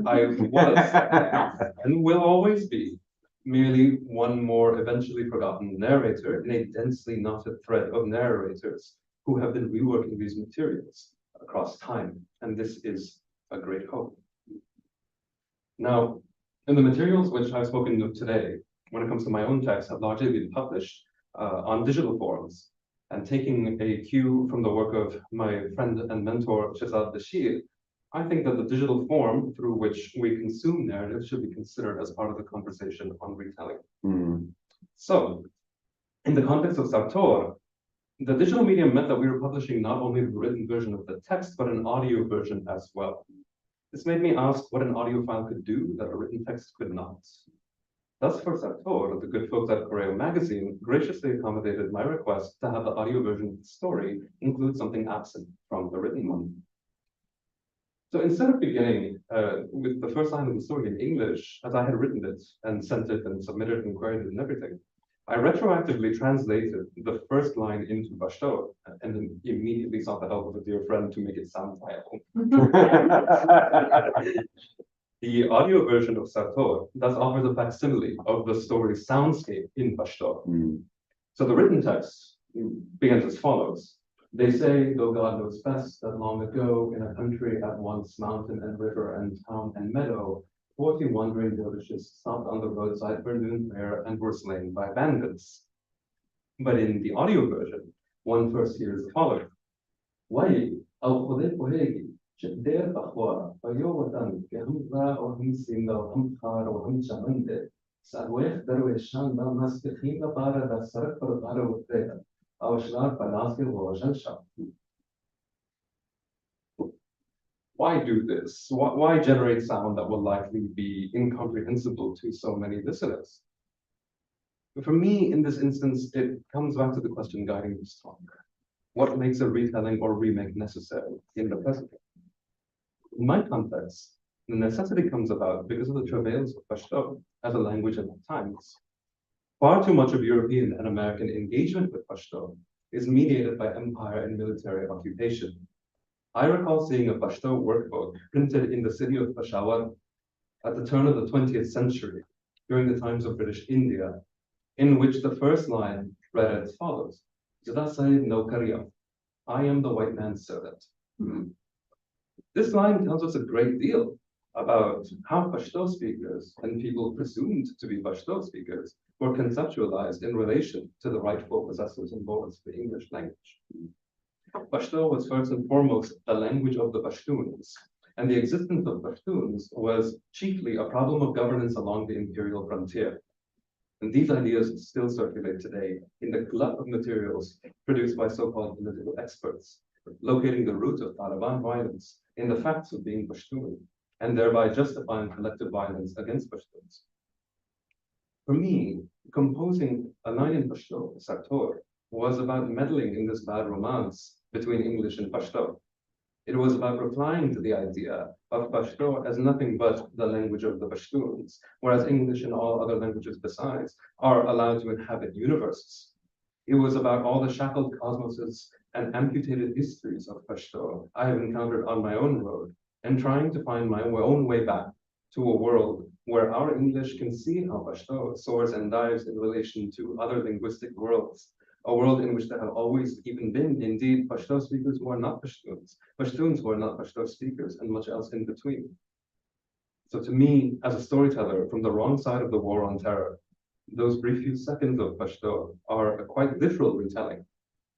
I was and will always be merely one more eventually forgotten narrator in a densely knotted thread of narrators who have been reworking these materials across time. And this is a great hope. Now, and the materials which I've spoken of today, when it comes to my own text, have largely been published on digital forums. And taking a cue from the work of my friend and mentor, Shazad Bashir, I think that the digital form through which we consume narrative should be considered as part of the conversation on retelling. So, in the context of Sartor, the digital medium meant that we were publishing not only the written version of the text, but an audio version as well. This made me ask what an audio file could do that a written text could not. Thus, for Sartor, the good folks at Correo magazine graciously accommodated my request to have the audio version of the story include something absent from the written one. So instead of beginning with the first line of the story in English, as I had written it and sent it and submitted and queried it and everything, I retroactively translated the first line into Pashto and then immediately sought the help of a dear friend to make it sound viable. The audio version of Sartor thus offers a facsimile of the story's soundscape in Pashto. So the written text begins as follows. They say, though God knows best, that long ago in a country at once mountain and river and town and meadow, 40 wandering dervishes stopped on the roadside for noon prayer and were slain by bandits. But in the audio version, one first hears the following. Wai, al khudeh der akhwa, fayo watan, ke hum ra or hum singa or hum khar or hum chamande, sarweh darweshan da mastikhin para da sarak par para utreda. Why do this? Why generate sound that will likely be incomprehensible to so many listeners? For me, in this instance, it comes back to the question guiding this talk. What makes a retelling or remake necessary in the present? In my context, the necessity comes about because of the travails of Pashto as a language in our times. Far too much of European and American engagement with Pashto is mediated by empire and military occupation. I recall seeing a Pashto workbook printed in the city of Peshawar at the turn of the 20th century, during the times of British India, in which the first line read as follows, Jada Sayyid Naukariya, I am the white man's servant. This line tells us a great deal about how Pashto speakers and people presumed to be Pashto speakers were conceptualized in relation to the rightful possessors and lords of the English language. Pashto was first and foremost the language of the Pashtuns, and the existence of Pashtuns was chiefly a problem of governance along the imperial frontier. And these ideas still circulate today in the glut of materials produced by so-called political experts, locating the root of Taliban violence in the facts of being Pashtun, and thereby justifying collective violence against Pashtuns. For me, composing a line in Pashto, Sartor, was about meddling in this bad romance between English and Pashto. It was about replying to the idea of Pashto as nothing but the language of the Pashtuns, whereas English and all other languages besides are allowed to inhabit universes. It was about all the shackled cosmoses and amputated histories of Pashto I have encountered on my own road, and trying to find my own way back to a world where our English can see how Pashto soars and dives in relation to other linguistic worlds, a world in which there have always even been, indeed, Pashto speakers who are not Pashtuns, Pashtuns who are not Pashto speakers, and much else in between. So to me, as a storyteller from the wrong side of the war on terror, those brief few seconds of Pashto are a quite literal retelling,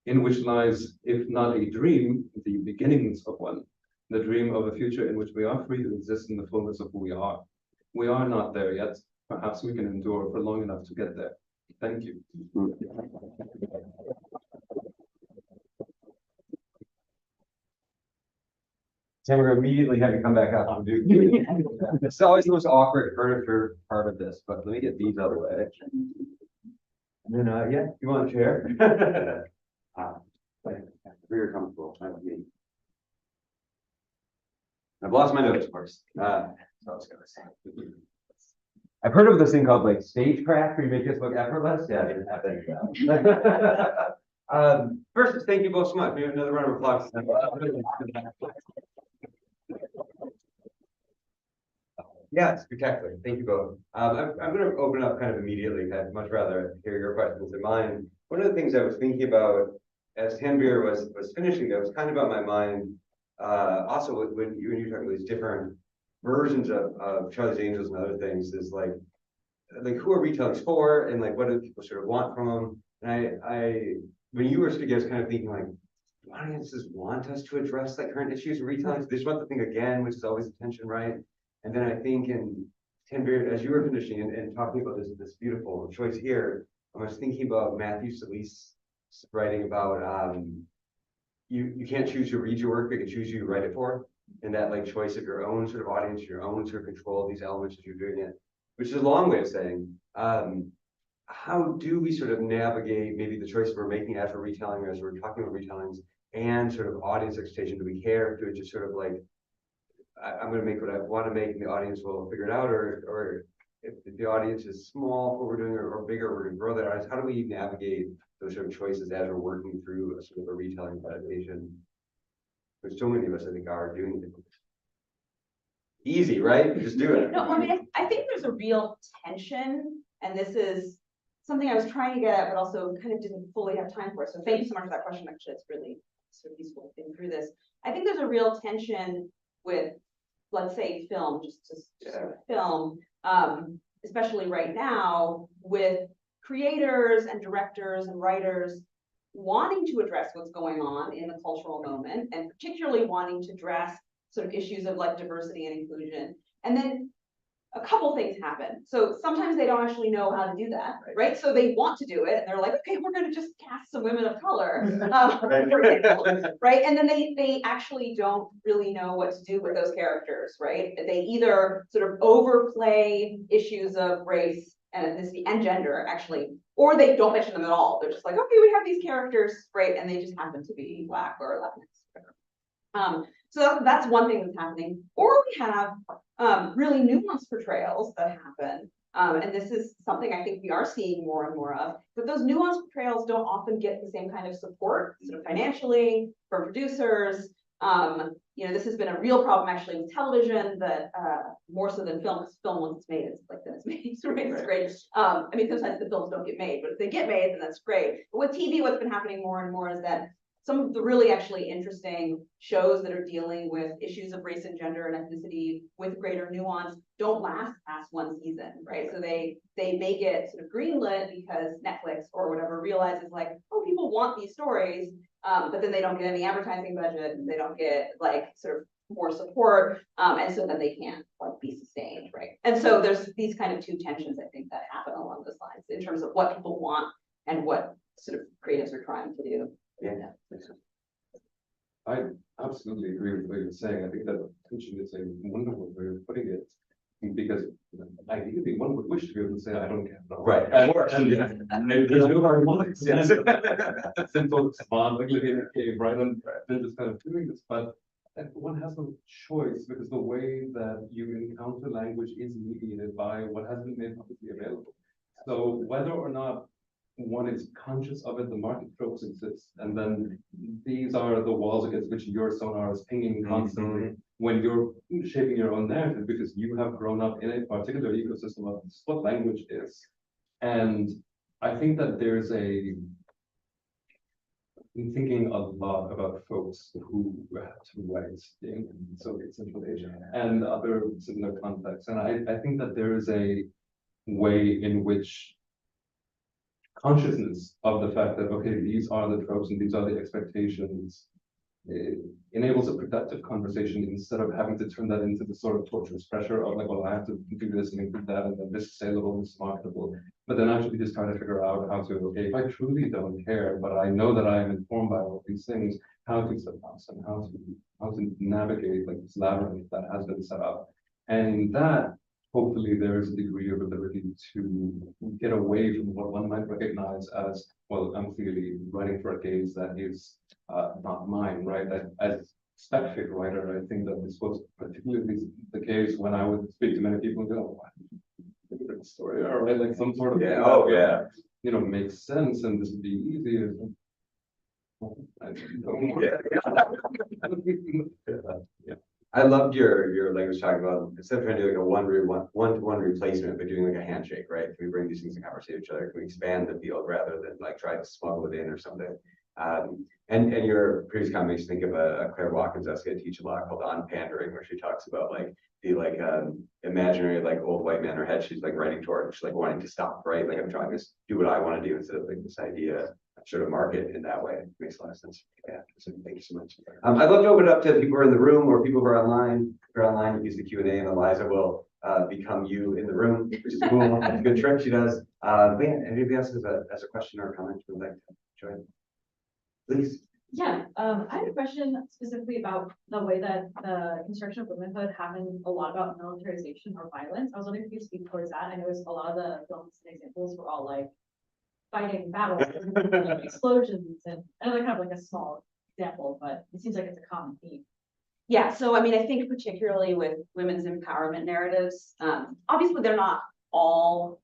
in which lies, if not a dream, the beginnings of one, the dream of a future in which we are free to exist in the fullness of who we are. We are not there yet. Perhaps we can endure for long enough to get there. Thank you.
Tim, we're gonna immediately have you come back up and do. It's always the most awkward furniture part of this, but let me get these out of the way. And then, yeah, you want a chair? Very comfortable. I've lost my notes, of course. So I was gonna say. I've heard of this thing called like stagecraft, where you make this look effortless. Yeah, I didn't have that. First, thank you both so much. Maybe another round of applause. Yeah, spectacular. Thank you both. I'm going to open up kind of immediately. I'd much rather hear your questions than mine. One of the things I was thinking about as Tanvir was finishing, that was kind of on my mind. Also, when you were talking about these different versions of Charlie's Angels and other things, is like who are retellings for, and like what do people sort of want from them? And I when you were speaking, I was kind of thinking like, do audiences want us to address like current issues of retellings? They just want the thing again, which is always the tension, right? And then I think in Tanvir, as you were finishing and talking about this beautiful choice here, I was thinking about Matthew Solis writing about you can't choose who reads your work, but you can choose who you write it for. And that like choice of your own sort of audience, your own sort of control of these elements as you're doing it, which is a long way of saying, how do we sort of navigate maybe the choices we're making as we're retelling, as we're talking about retellings, and sort of audience expectation? Do we care? Do it just sort of like, I'm going to make what I want to make, and the audience will figure it out, or if the audience is small for what we're doing, or bigger, we're going to grow that audience. How do we navigate those sort of choices as we're working through a sort of a retelling adaptation, which so many of us I think are doing it. Easy, right? Just do it.
No, I mean, I think there's a real tension, and this is something I was trying to get at, but also kind of didn't fully have time for. So thank you so much for that question. Actually, it's really sort of useful to think through this. I think there's a real tension with, let's say, film, just sort of film, especially right now, with creators and directors and writers wanting to address what's going on in the cultural moment, and particularly wanting to address sort of issues of like diversity and inclusion. And then a couple things happen. So sometimes they don't actually know how to do that, right? So they want to do it, and they're like, okay, we're going to just cast some women of color, for example, right? And then they actually don't really know what to do with those characters, right? They either sort of overplay issues of race and ethnicity and gender, actually, or they don't mention them at all. They're just like, okay, we have these characters, right? And they just happen to be Black or Latinx, whatever. So that's one thing that's happening. Or we have really nuanced portrayals that happen. And this is something I think we are seeing more and more of. But those nuanced portrayals don't often get the same kind of support, sort of financially, from producers. You know, this has been a real problem actually with television, that more so than film, because film, once it's made, it's like, then it's made, right? It's great. I mean, sometimes the films don't get made, but if they get made, then that's great. But with TV, what's been happening more and more is that some of the really actually interesting shows that are dealing with issues of race and gender and ethnicity with greater nuance don't last past one season, right? So they make it sort of greenlit because Netflix or whatever realizes like, oh, people want these stories, but then they don't get any advertising budget, and they don't get like sort of more support, and so then they can't like be sustained, right? And so there's these kind of two tensions I think that happen along those lines in terms of what people want and what sort of creatives are trying to do.
Yeah. I absolutely agree with what you're saying. I think that tension is a wonderful way of putting it, because ideally one would wish to be able to say, I don't care.
Right.
And there's no harmonics. Yes. Simple, smart, like living in a cave, right? And then just kind of doing this. But one has no choice, because the way that you encounter language is mediated by what has been made publicly available. So whether or not one is conscious of it, the market tropes exist, and then these are the walls against which your sonar is pinging constantly when you're shaping your own narrative, because you have grown up in a particular ecosystem of what language is. And I think that there's I'm thinking a lot about folks who have to write in Soviet Central Asia and other similar contexts, and I think that there is a way in which consciousness of the fact that, okay, these are the tropes and these are the expectations it enables a productive conversation instead of having to turn that into the sort of torturous pressure of like, well, I have to do this and include that, and then this is saleable, this is marketable. But then actually just trying to figure out how to, okay, if I truly don't care, but I know that I am informed by all these things, how to set up and how to navigate like this labyrinth that has been set up. And in that, hopefully there is a degree of ability to get away from what one might recognize as, well, I'm clearly writing for a gaze that is not mine, right? That as spec fic writer, I think that this was particularly the case when I would speak to many people and go, what story, all right, like some sort of
Yeah, oh yeah.
You know, makes sense and this would be easy. Yeah.
I loved your language talking about, instead of trying to do like a one-to-one replacement, but doing like a handshake, right? Can we bring these things in conversation with each other? Can we expand the field rather than like try to smuggle it in or something? And your previous comment makes me think of a Claire Watkins essay I teach a lot called On Pandering, where she talks about like the imaginary like old white man in her head she's like writing toward, she's like wanting to stop, right? Like I'm trying to do what I want to do instead of like this idea sort of market in that way. It makes a lot of sense. Yeah, so thank you so much. I'd love to open it up to people who are in the room or people who are online. If you're online, use the Q&A and Eliza will become you in the room, which is cool. That's a good trick she does. But yeah, anybody else has a question or a comment you would like to join? Please.
Yeah, I had a question specifically about the way that the construction of womanhood happened a lot about militarization or violence. I was wondering if you could speak towards that. I noticed a lot of the films and examples were all like fighting battles and explosions, and another kind of like a small example, but it seems like it's a common theme.
Yeah, so I mean, I think particularly with women's empowerment narratives, obviously they're not all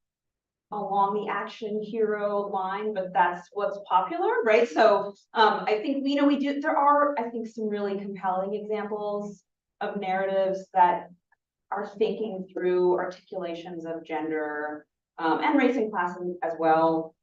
along the action hero line, but that's what's popular, right? So I think there are, I think, some really compelling examples of narratives that are thinking through articulations of gender and race and class as well,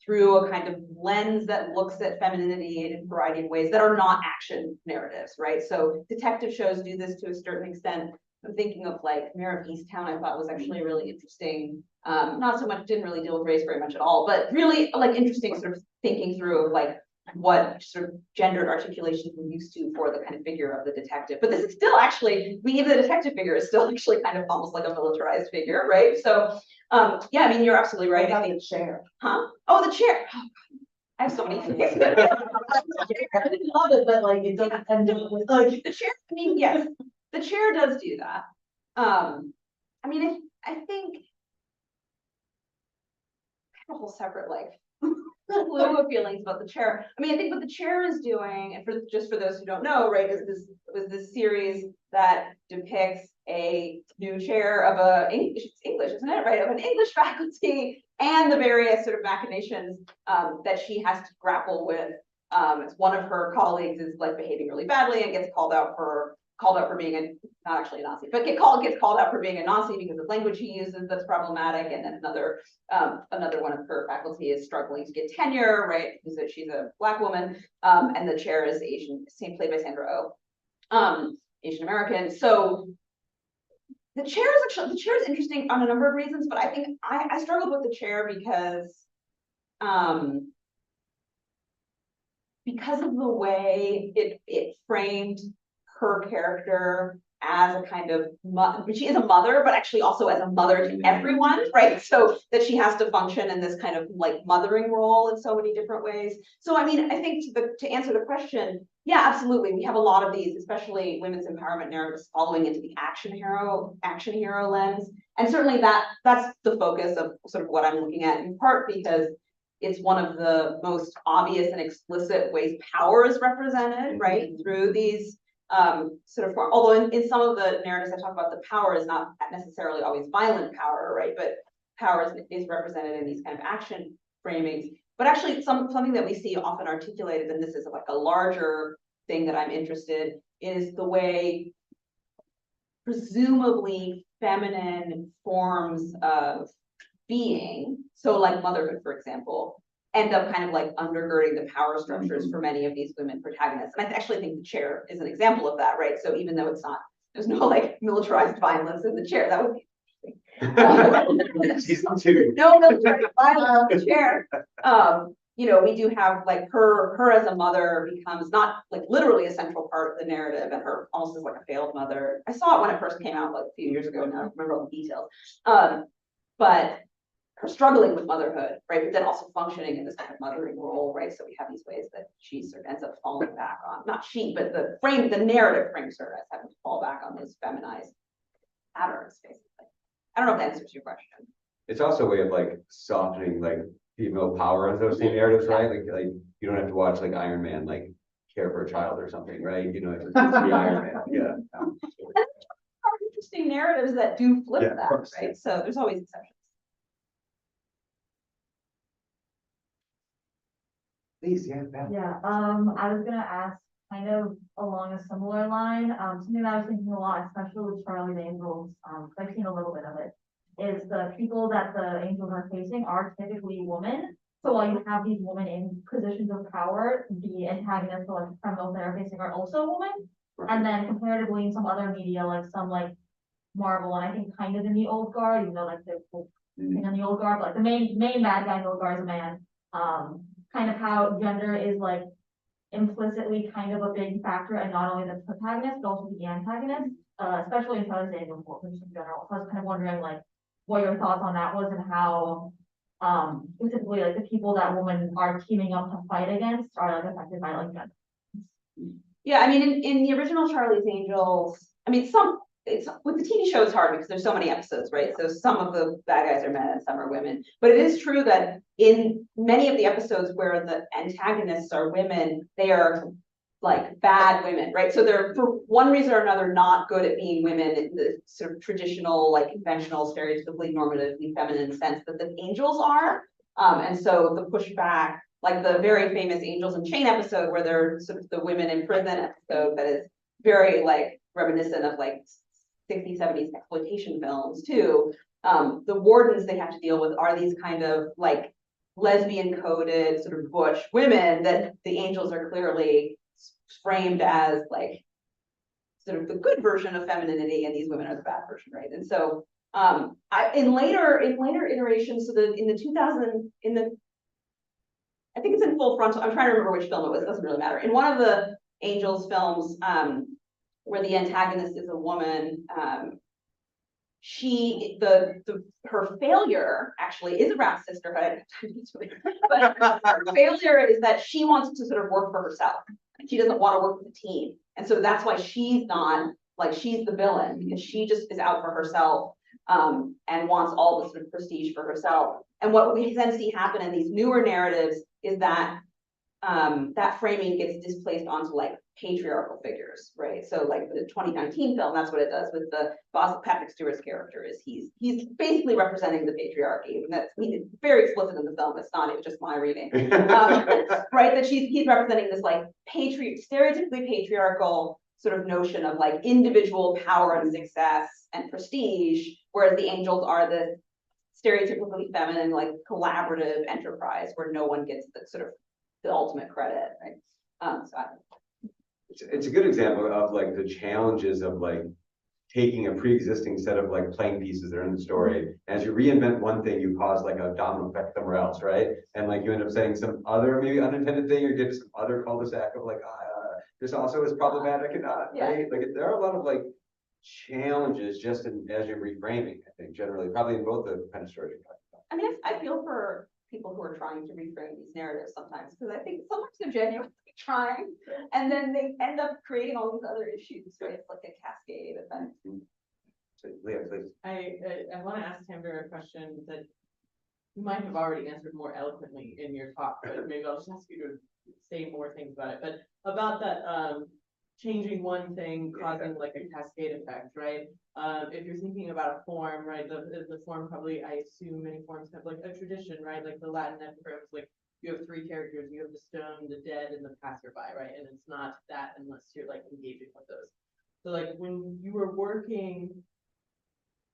through a kind of lens that looks at femininity in a variety of ways that are not action narratives, right? So detective shows do this to a certain extent. I'm thinking of like Mayor of Easttown, I thought was actually really interesting. Not so much, didn't really deal with race very much at all, but really like interesting sort of thinking through of like what sort of gendered articulations we're used to for the kind of figure of the detective. But this is still actually, the detective figure is still actually kind of almost like a militarized figure, right? So yeah, I mean, you're absolutely right.
About the chair.
Huh? Oh, the chair. Oh, I have so many things.
I didn't love it, but like it doesn't end up with like.
The chair, I mean, yes, the chair does do that. I mean, I think I have a whole separate like slew of feelings about the chair. I mean, I think what the chair is doing, and just for those who don't know, right, is this series that depicts a new chair of English, isn't it, right, of an English faculty, and the various sort of machinations that she has to grapple with. One of her colleagues is like behaving really badly and gets called out for being not actually a Nazi, but gets called out for being a Nazi because of language he uses that's problematic. And then another one of her faculty is struggling to get tenure, right? Because she's a Black woman, and the chair is Asian, played by Sandra Oh, Asian American. So the chair is interesting on a number of reasons, but I think I struggled with the chair because of the way it framed her character as a kind of she is a mother, but actually also as a mother to everyone, right? So that she has to function in this kind of like mothering role in so many different ways. So I mean, I think to answer the question, yeah, absolutely, we have a lot of these, especially women's empowerment narratives, following into the action hero lens, and certainly that's the focus of sort of what I'm looking at, in part because it's one of the most obvious and explicit ways power is represented, right, through these sort of, although in some of the narratives I talk about, the power is not necessarily always violent power, right? But power is represented in these kind of action framings. But actually something that we see often articulated, and this is like a larger thing that I'm interested in, is the way presumably feminine forms of being, so like motherhood, for example, end up kind of like undergirding the power structures for many of these women protagonists. And I actually think the chair is an example of that, right? So even though there's no like militarized violence in the chair, that would be interesting.
Season 2.
No militarized violence in the chair. you know, we do have like her as a mother becomes not like literally a central part of the narrative, and her almost as like a failed mother. I saw it when it first came out like a few years ago, and I don't remember all the details. But her struggling with motherhood, right? But then also functioning in this kind of mothering role, right? So we have these ways that she sort of ends up falling back on, not she, but the narrative frames her as having to fall back on those feminized patterns, basically. I don't know if that answers your question.
It's also a way of like softening like female power in those same narratives, right? Like you don't have to watch like Iron Man like care for a child or something, right? You know, it's just the Iron Man. Yeah.
And there are interesting narratives that do flip
Yeah, of
that,
course,
right?
yeah.
So there's always exceptions.
Please, yeah, Beth.
Yeah, I was gonna ask kind of along a similar line, something that I was thinking a lot, especially with Charlie's Angels, 'cause I've seen a little bit of it, is the people that the angels are facing are typically women. So while you have these women in positions of power, the antagonists or like the criminals that are facing are also women. And then comparatively in some other media, like some like Marvel, and I think kind of in the old guard, even though like the thing in the old guard, but like the main bad guy in the old guard is a man. Kind of how gender is like implicitly kind of a big factor, and not only the protagonist, but also the antagonist, especially in Southern Angel in general. So I was kind of wondering like what your thoughts on that was, and how specifically like the people that women are teaming up to fight against are like affected by like gender.
Yeah, I mean, in the original Charlie's Angels, I mean, it's with the TV show, it's hard because there's so many episodes, right? So some of the bad guys are men and some are women. But it is true that in many of the episodes where the antagonists are women, they are like bad women, right? So they're for one reason or another not good at being women in the sort of traditional, like conventional, stereotypically normatively feminine sense that the angels are. And so the pushback, like the very famous Angels in Chain episode where they're sort of the women in prison episode that is very like reminiscent of like 60s, 70s exploitation films too. The wardens they have to deal with are these kind of like lesbian coded sort of butch women that the angels are clearly framed as like sort of the good version of femininity, and these women are the bad version, right? And so in later iterations, so I think it's in Full Frontal. I'm trying to remember which film it was. It doesn't really matter. In one of the Angels films, where the antagonist is a woman, her failure actually is around sisterhood, but her failure is that she wants to sort of work for herself. She doesn't want to work with a team, and so that's why she's not like she's the villain, because she just is out for herself, and wants all the sort of prestige for herself. And what we then see happen in these newer narratives is that that framing gets displaced onto like patriarchal figures, right? So like the 2019 film, that's what it does with the boss. Patrick Stewart's character is he's basically representing the patriarchy. And that's very explicit in the film. It's not, it was just my reading, right? That he's representing this like stereotypically patriarchal sort of notion of like individual power and success and prestige, whereas the angels are the stereotypically feminine, like collaborative enterprise where no one gets the sort of the ultimate credit, right?
It's a good example of like the challenges of like taking a pre-existing set of like playing pieces that are in the story. As you reinvent one thing, you cause like a domino effect somewhere else, right? And like you end up saying some other maybe unintended thing, or get some other cul-de-sac of like, this also is problematic and not, right? Like there are a lot of like challenges just as you're reframing, I think, generally, probably in both the kind of stories you're talking about.
I mean, I feel for people who are trying to reframe these narratives sometimes, because I think sometimes they're genuinely trying, and then they end up creating all these other issues, right? It's like a cascade effect.
So, Leah, please.
I want to ask Tamara a question that you might have already answered more eloquently in your talk, but maybe I'll just ask you to say more things about it. But about that, changing one thing causing like a cascade effect, right? If you're thinking about a form, right, the form probably, I assume many forms have like a tradition, right? Like the Latin epigrams, like you have three characters, you have the stone, the dead, and the passerby, right? And it's not that unless you're like engaging with those. So like when you were working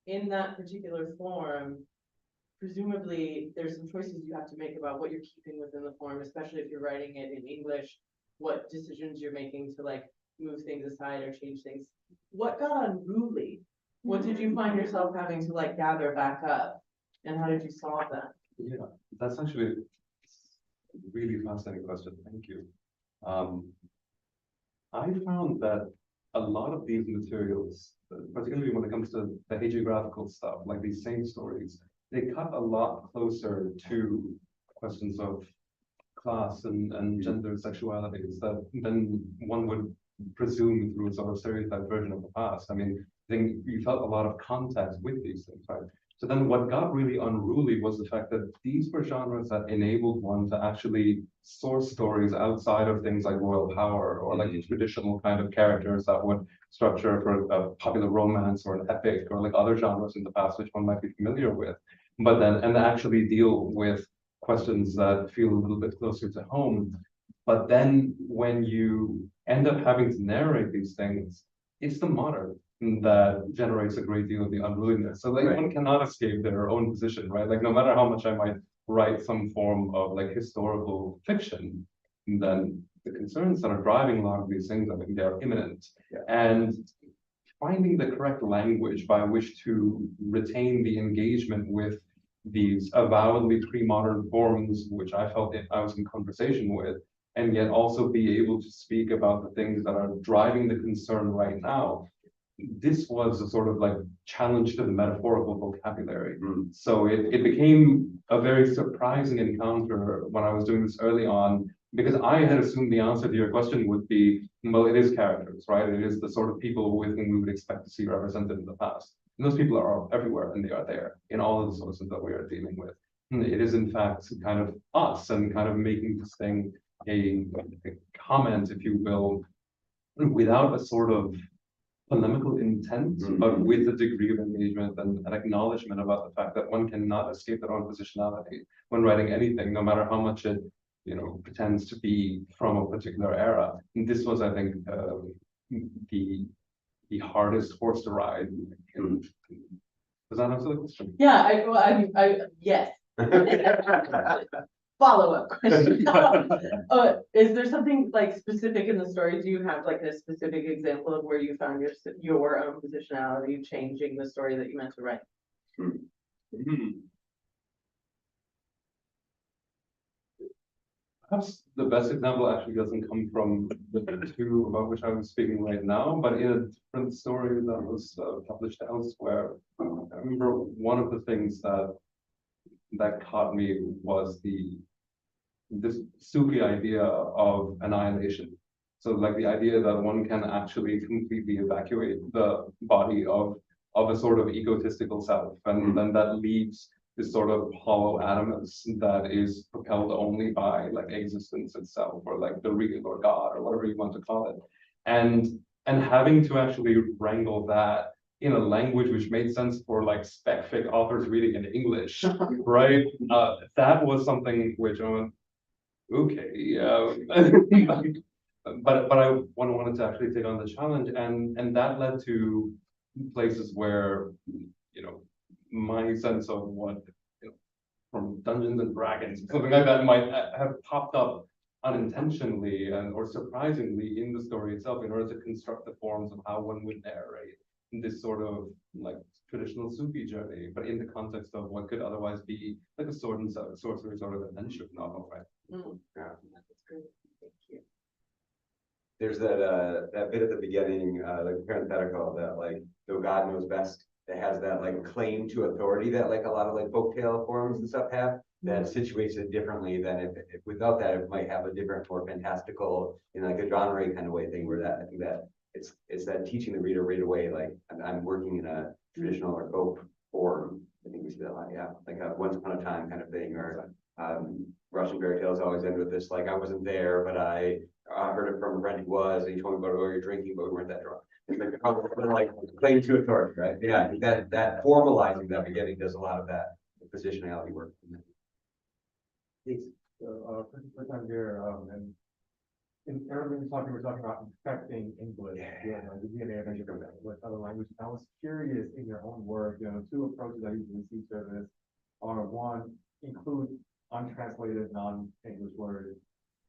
in that particular form, presumably there's some choices you have to make about what you're keeping within the form, especially if you're writing it in English, what decisions you're making to like move things aside or change things. What got unruly? What did you find yourself having to like gather back up? And how did you solve that?
Yeah, that's actually Really fascinating question. Thank you. I found that a lot of these materials, particularly when it comes to the hagiographical stuff, like these same stories, they cut a lot closer to questions of class and gender sexualities than one would presume through a sort of stereotyped version of the past. I mean, I think you felt a lot of contact with these things, right? So then what got really unruly was the fact that these were genres that enabled one to actually source stories outside of things like royal power or like the traditional kind of characters that would structure for a popular romance or an epic or like other genres in the past, which one might be familiar with. But then, and actually deal with questions that feel a little bit closer to home. But then when you end up having to narrate these things, it's the modern that generates a great deal of the unruliness. So like one cannot escape their own position, right? Like no matter how much I might write some form of like historical fiction, then the concerns that are driving a lot of these things, I mean, they're imminent. And finding the correct language by which to retain the engagement with these avowedly pre-modern forms, which I felt I was in conversation with, and yet also be able to speak about the things that are driving the concern right now. This was a sort of like challenge to the metaphorical vocabulary. So it became a very surprising encounter when I was doing this early on, because I had assumed the answer to your question would be, well, it is characters, right? It is the sort of people with whom we would expect to see represented in the past. And those people are everywhere, and they are there in all of the sources that we are dealing with. And it is in fact kind of us and kind of making this thing a comment, if you will, without a sort of polemical intent, but with a degree of engagement and an acknowledgement about the fact that one cannot escape their own positionality when writing anything, no matter how much it, pretends to be from a particular era. And this was, I think, the hardest horse to ride. Does that answer the question?
Yeah, yes. Follow-up question. Is there something like specific in the story? Do you have like a specific example of where you found your own positionality changing the story that you meant to write?
Perhaps the best example actually doesn't come from the two about which I was speaking right now, but in a different story that was published elsewhere. I remember one of the things that caught me was this Sufi idea of annihilation. So like the idea that one can actually completely evacuate the body of a sort of egotistical self, and then that leaves this sort of hollow animus that is propelled only by like existence itself, or like the real or God, or whatever you want to call it. And having to actually wrangle that in a language which made sense for like spec fic authors reading in English, right? That was something which I went, okay, but I wanted to actually take on the challenge, and that led to places where, my sense of what, from Dungeons and Dragons, something like that might have popped up unintentionally or surprisingly in the story itself, in order to construct the forms of how one would narrate this sort of like traditional Sufi journey, but in the context of what could otherwise be like a sword and sorcery sort of adventure novel, right?
Yeah.
That's great. Thank you.
There's that bit at the beginning, like parenthetical, that like, though God knows best, that has that like claim to authority that like a lot of like folktale forms and stuff have, that situates it differently than if without that, it might have a different, more fantastical, like a genre kind of way thing, where that I think that it's that teaching the reader right away, like I'm working in a traditional or folk form. I think we see that a lot, yeah, like a once upon a time kind of thing, or Russian fairy tales always end with this, like I wasn't there, but I heard it from a friend who was, and he told me about what you're drinking, but we weren't that drunk. It's like claim to authority, right? Yeah, I think that formalizing that beginning does a lot of that positionality work.
Please. So, first time here, and in earlier we're talking about infecting English, the DNA of English with other languages. I was curious, in your own work, two approaches I usually see to this are: one, include untranslated non-English words,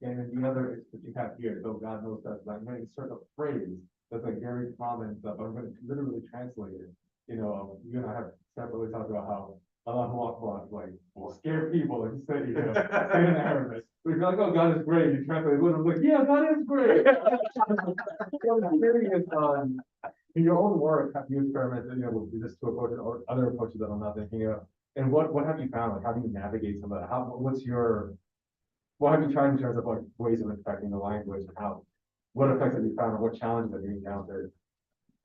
and then the other is what you have here, though God knows that, like, I'm going to insert a phrase that's like very common stuff, I'm going to literally translate it. You and I have separately talked about how like, will scare people, and say, say in Arabic. But if you're like, oh, God is great, you translate it literally, like, yeah, God is great. So I'm curious, in your own work, have you experimented, with this to approach or other approaches that I'm not thinking of? And what have you found? Like, how do you navigate some of that? What have you tried in terms of like ways of affecting the language and what effects have you found or what challenges have you encountered?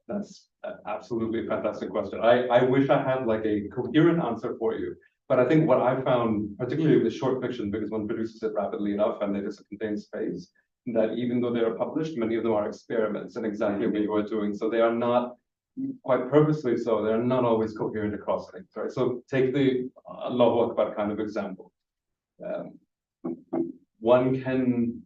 That's absolutely a fantastic question. I wish I had like a coherent answer for you, but I think what I found, particularly with short fiction, because one produces it rapidly enough and it just contains space, that even though they are published, many of them are experiments in exactly what you are doing. So they are not quite purposely so, they're not always coherent across things, right? So take the Allahu Akbar kind of example. One can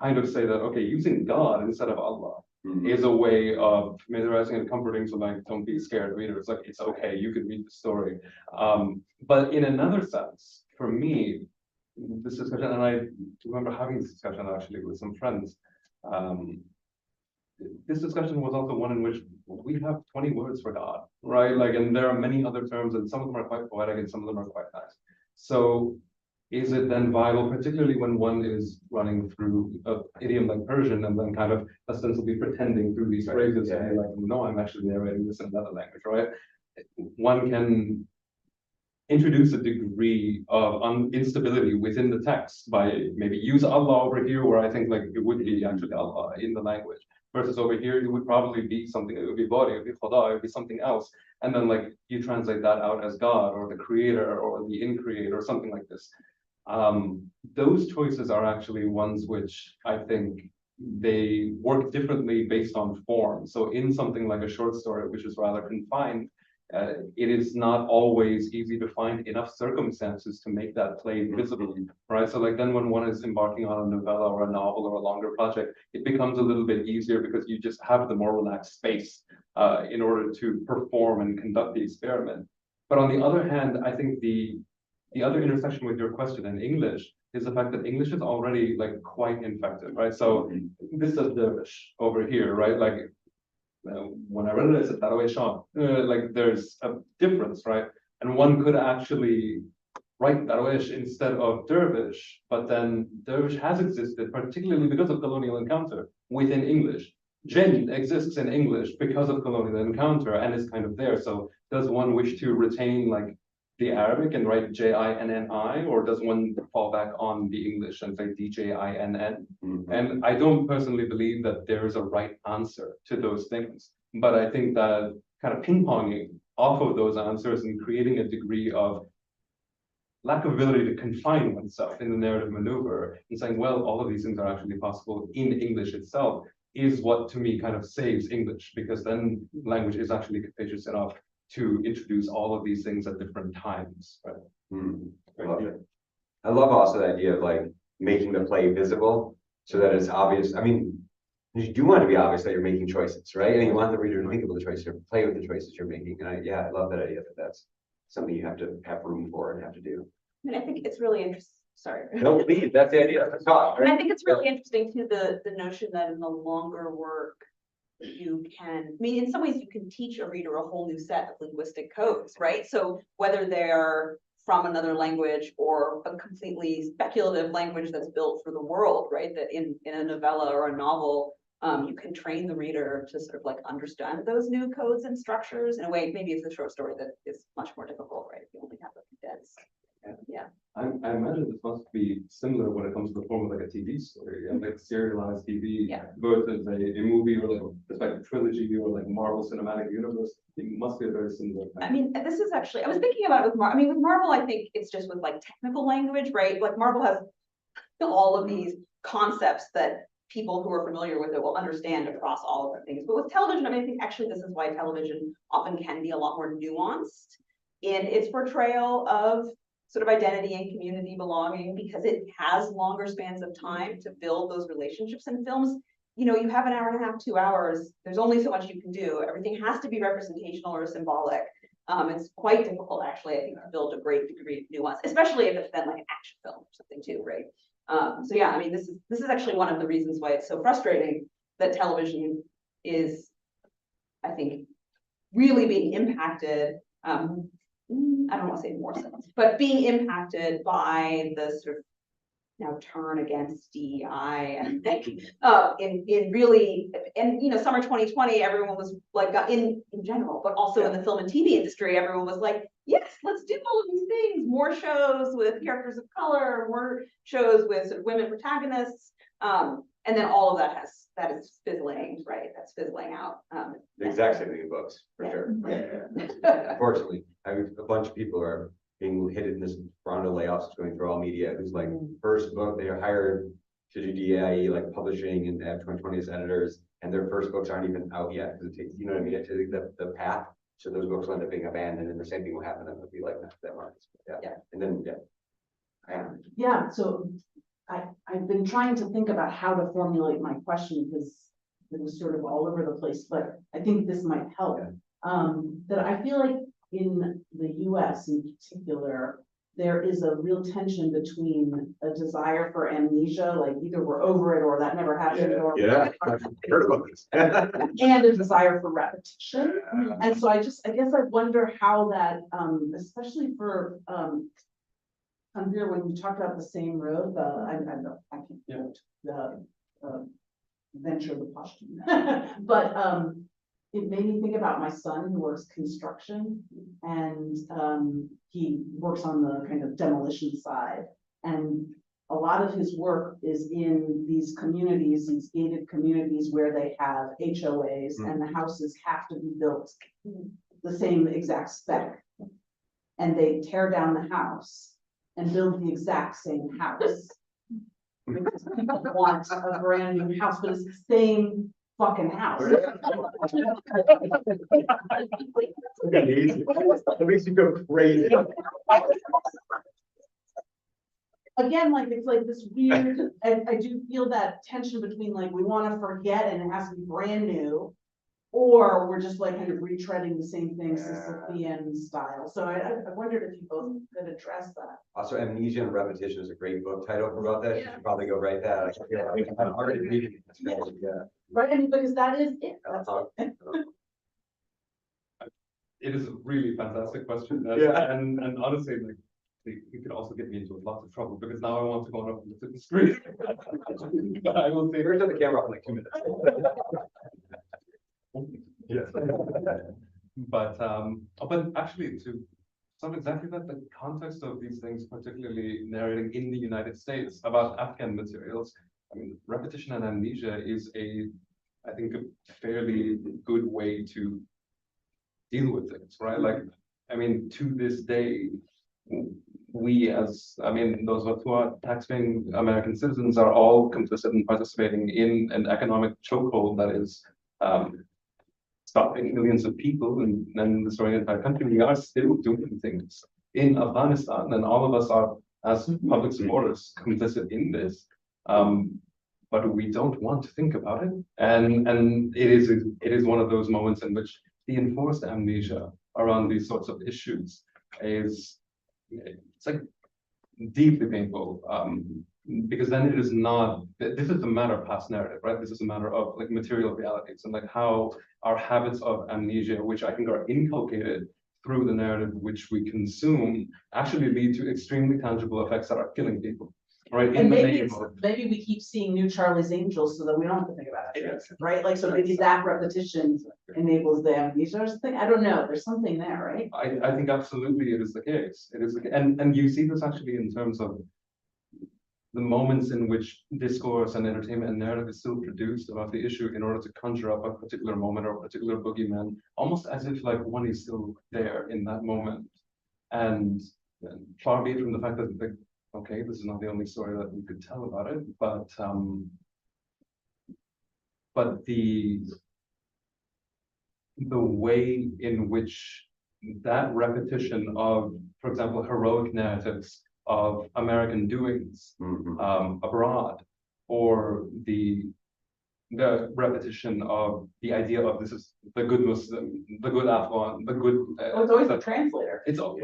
kind of say that, okay, using God instead of Allah is a way of familiarizing and comforting, so like, don't be scared readers, like, it's okay, you can read the story. But in another sense, for me, this discussion, and I remember having this discussion actually with some friends, this discussion was also one in which we have 20 words for God, right? Like, and there are many other terms, and some of them are quite poetic and some of them are quite nice. So is it then viable, particularly when one is running through an idiom like Persian and then kind of ostensibly pretending through these phrases, and you're like, no, I'm actually narrating this in another language, right? One can introduce a degree of instability within the text by maybe use Allah over here, where I think like it would be actually Allah in the language, versus over here it would probably be something, it would be body, it would be Khuda, it would be something else, and then like you translate that out as God or the creator or the in-creator or something like this. Those choices are actually ones which I think they work differently based on form. So in something like a short story, which is rather confined, it is not always easy to find enough circumstances to make that play visible, right? So like then when one is embarking on a novella or a novel or a longer project, it becomes a little bit easier because you just have the more relaxed space in order to perform and conduct the experiment. But on the other hand, I think the other intersection with your question in English is the fact that English is already like quite infected, right? So this is dervish over here, right? Like when I read it, I said that way, Sean. Like there's a difference, right? And one could actually write Darwish instead of dervish, but then dervish has existed, particularly because of colonial encounter within English. Jinn exists in English because of colonial encounter and is kind of there. So does one wish to retain like the Arabic and write Jinni, or does one fall back on the English and say Djinn? And I don't personally believe that there is a right answer to those things, but I think that kind of ping-ponging off of those answers and creating a degree of lack of ability to confine oneself in the narrative maneuver and saying, well, all of these things are actually possible in English itself is what to me kind of saves English, because then language is actually capacious enough to introduce all of these things at different times. Right?
I love it. I love also the idea of like making the play visible so that it's obvious. I mean, you do want to be obvious that you're making choices, right? And you want the reader to think about the choices, or play with the choices you're making. And I love that idea that that's something you have to have room for and have to do.
I mean, I think it's really interesting. Sorry.
Don't leave. That's the idea. Let's talk.
And I think it's really interesting too, the notion that in the longer work, you can, I mean, in some ways you can teach a reader a whole new set of linguistic codes, right? So whether they're from another language or a completely speculative language that's built for the world, right? That in a novella or a novel, you can train the reader to sort of like understand those new codes and structures in a way. Maybe it's a short story that is much more difficult, right? If you only have a condensed. Yeah.
I imagine this must be similar when it comes to the form of like a TV story, like serialized TV versus a movie or like a trilogy or like Marvel Cinematic Universe. It must be a very similar thing.
I mean, this is actually, I was thinking about it with Marvel. I mean, with Marvel, I think it's just with like technical language, right? Like Marvel has all of these concepts that people who are familiar with it will understand across all of the things. But with television, I mean, I think actually this is why television often can be a lot more nuanced in its portrayal of sort of identity and community belonging, because it has longer spans of time to build those relationships. In films, you know, you have an hour and a half, 2 hours, there's only so much you can do. Everything has to be representational or symbolic. It's quite difficult, actually, I think, to build a great degree of nuance, especially if it's been like an action film or something too, right? So yeah, I mean, this is actually one of the reasons why it's so frustrating that television is, I think, really being impacted I don't want to say more so, but being impacted by the sort of now turn against DEI and like, in really, and summer 2020, everyone was like, in general, but also in the film and TV industry, everyone was like, yes, let's do all of these things, more shows with characters of color, more shows with sort of women protagonists. And then all of that is fizzling, right? That's fizzling out.
The exact same thing in books, for
Yeah.
sure. Yeah. Unfortunately, I mean, a bunch of people are being hit in this round of layoffs going through all media. Who's like first book they are hired to do DAIE, like publishing and have 2020 as editors, and their first books aren't even out yet because it takes, you know what I mean, get to the path. So those books will end up being abandoned, and the same thing will happen. That would be like that market. Yeah. And then
Yeah, so I've been trying to think about how to formulate my question because it was sort of all over the place, but I think this might help. That I feel like in the US in particular, there is a real tension between a desire for amnesia, like either we're over it or that never happened, or
I've heard about this.
and a desire for repetition. And so I guess I wonder how that, especially for, Tanvir, when you talk about the same road, I can't, the venture the posture. But, it made me think about my son who works construction and, he works on the kind of demolition side. And a lot of his work is in these communities, these gated communities where they have HOAs and the houses have to be built the same exact spec. And they tear down the house and build the exact same house. Because people want a brand new house, but it's the same fucking house.
That makes you go crazy.
Again, like, it's like this weird, I do feel that tension between like, we want to forget and it has to be brand new. Or we're just like kind of retreading the same things as Sisyphean style. So I wondered if you both could address that.
Also, Amnesia and Repetition is a great book title about that. You should probably go write that. I'm already reading it. Yeah.
Right, I mean, because that is it. That's
It is a really fantastic question.
Yeah.
And honestly, like, it could also get me into lots of trouble because now I want to go on up and look at the screen. But I will say,
Turn the camera off in like 2 minutes.
yes. But actually to some exactly that, the context of these things, particularly narrating in the United States about Afghan materials, I mean, repetition and amnesia is I think a fairly good way to deal with things, right? Like, I mean, to this day, those of us who are taxpaying American citizens are all complicit in participating in an economic chokehold that is stopping millions of people and destroying the entire country. We are still doing things in Afghanistan, and all of us are, as public supporters, complicit in this. But we don't want to think about it, and it is one of those moments in which the enforced amnesia around these sorts of issues it's like deeply painful. Because then it is not, this is a matter of past narrative, right? This is a matter of like material realities and like how our habits of amnesia, which I think are inculcated through the narrative which we consume, actually lead to extremely tangible effects that are killing people, right?
And maybe we keep seeing new Charlie's Angels so that we don't have to think about it,
Yes.
right? Like, so maybe that repetition enables the amnesia or something. I don't know. There's something there, right?
I think absolutely it is the case. It is and you see this actually in terms of the moments in which discourse and entertainment and narrative is still produced about the issue in order to conjure up a particular moment or a particular boogeyman, almost as if like one is still there in that moment. And far be it from the fact that like, okay, this is not the only story that we could tell about it, but the way in which that repetition of, for example, heroic narratives of American doings abroad, or the the repetition of the idea of this is the good Muslim, the good Afghan, the good.
Oh, it's always the translator.
It's all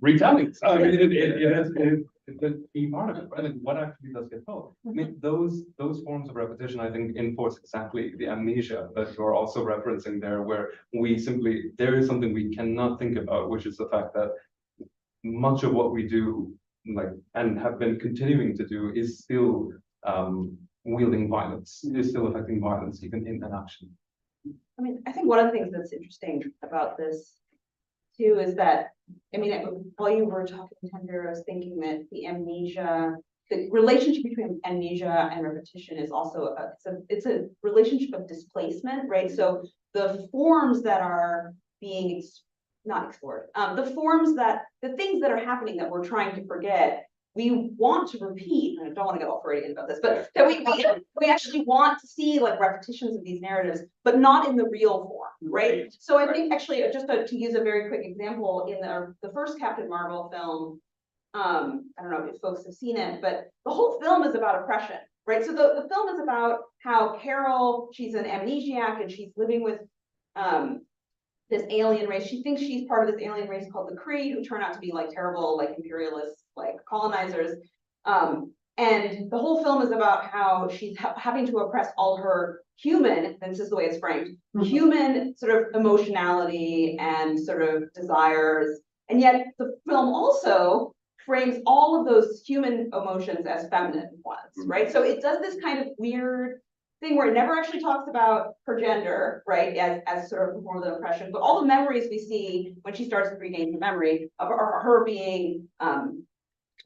retellings. I mean, it's a key part of it, right? Like what actually does get told. I mean, those forms of repetition, I think, enforce exactly the amnesia that you're also referencing there, where we simply there is something we cannot think about, which is the fact that much of what we do, like, and have been continuing to do, is still wielding violence, is still affecting violence, even in an action.
I mean, I think one of the things that's interesting about this too is that, I mean, while you were talking, Tanvir, I was thinking that the amnesia, the relationship between amnesia and repetition is also it's a relationship of displacement, right? So the forms that are being not explored, the things that are happening that we're trying to forget, we want to repeat, and I don't want to get all Freudian about this, but that we actually want to see like repetitions of these narratives, but not in the real form, right? So I think actually, just to use a very quick example, in the first Captain Marvel film, I don't know if folks have seen it, but the whole film is about oppression, right? So the film is about how Carol, she's an amnesiac and she's living with this alien race. She thinks she's part of this alien race called the Kree, who turn out to be like terrible, like imperialists, like colonizers. And the whole film is about how she's having to oppress all her human, and this is the way it's framed, human sort of emotionality and sort of desires. And yet the film also frames all of those human emotions as feminine ones, right? So it does this kind of weird thing where it never actually talks about her gender, right, as sort of a form of the oppression, but all the memories we see when she starts to regain the memory of her being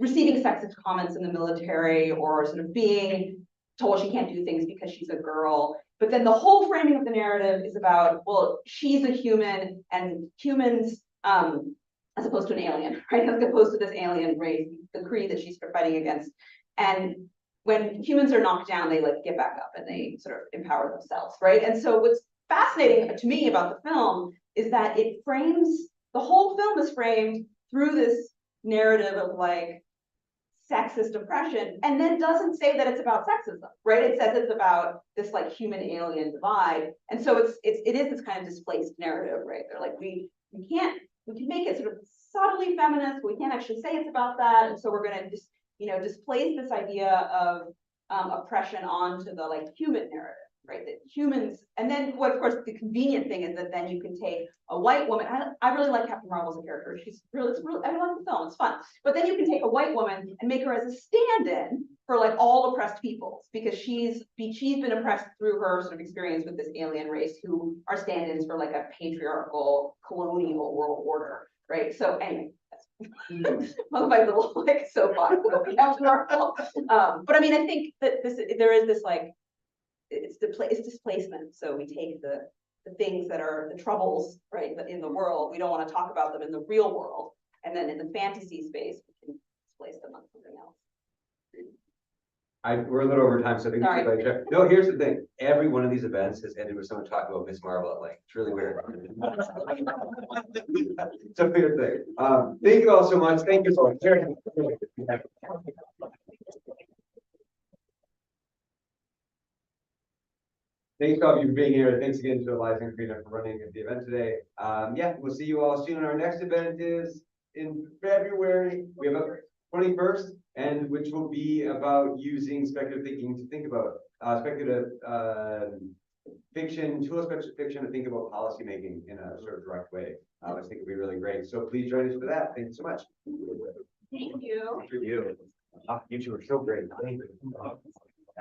receiving sexist comments in the military, or sort of being told she can't do things because she's a girl. But then the whole framing of the narrative is about, well, she's a human, and humans, as opposed to an alien, right, as opposed to this alien race, the Kree that she's fighting against. And when humans are knocked down, they like get back up and they sort of empower themselves, right? And so what's fascinating to me about the film is that it frames, the whole film is framed through this narrative of like sexist oppression, and then doesn't say that it's about sexism, right? It says it's about this like human alien divide. And so it is this kind of displaced narrative, right? They're like, we can make it sort of subtly feminist, but we can't actually say it's about that. And so we're gonna just, displace this idea of oppression onto the like human narrative, right? That humans, and then what, of course, the convenient thing is that then you can take a white woman. I really like Captain Marvel as a character. She's really, I like the film, it's fun. But then you can take a white woman and make her as a stand-in for like all oppressed peoples, because she's been oppressed through her sort of experience with this alien race who are stand-ins for like a patriarchal colonial world order, right? So anyway, one of my little like soapbox. But I mean, I think that there is this like it's displacement. So we take the things that are the troubles, right, in the world. We don't want to talk about them in the real world, and then in the fantasy space, we can displace them on something else.
We're a little over time, so I think we should like, no, here's the thing. Every one of these events has ended with someone talking about Miss Marvel at length. It's really weird. It's a weird thing. Thank you all so much. Thank you so much. Thanks all of you for being here. Thanks again to Eliza and Karina for running the event today. Yeah, we'll see you all soon. Our next event is in February. We have a 21st, and which will be about using speculative thinking to think about speculative fiction, tool speculative fiction to think about policymaking in a sort of direct way. I think it'll be really great. So please join us for that. Thank you so much.
Thank you.
Thank you. You two are so great. Thank you.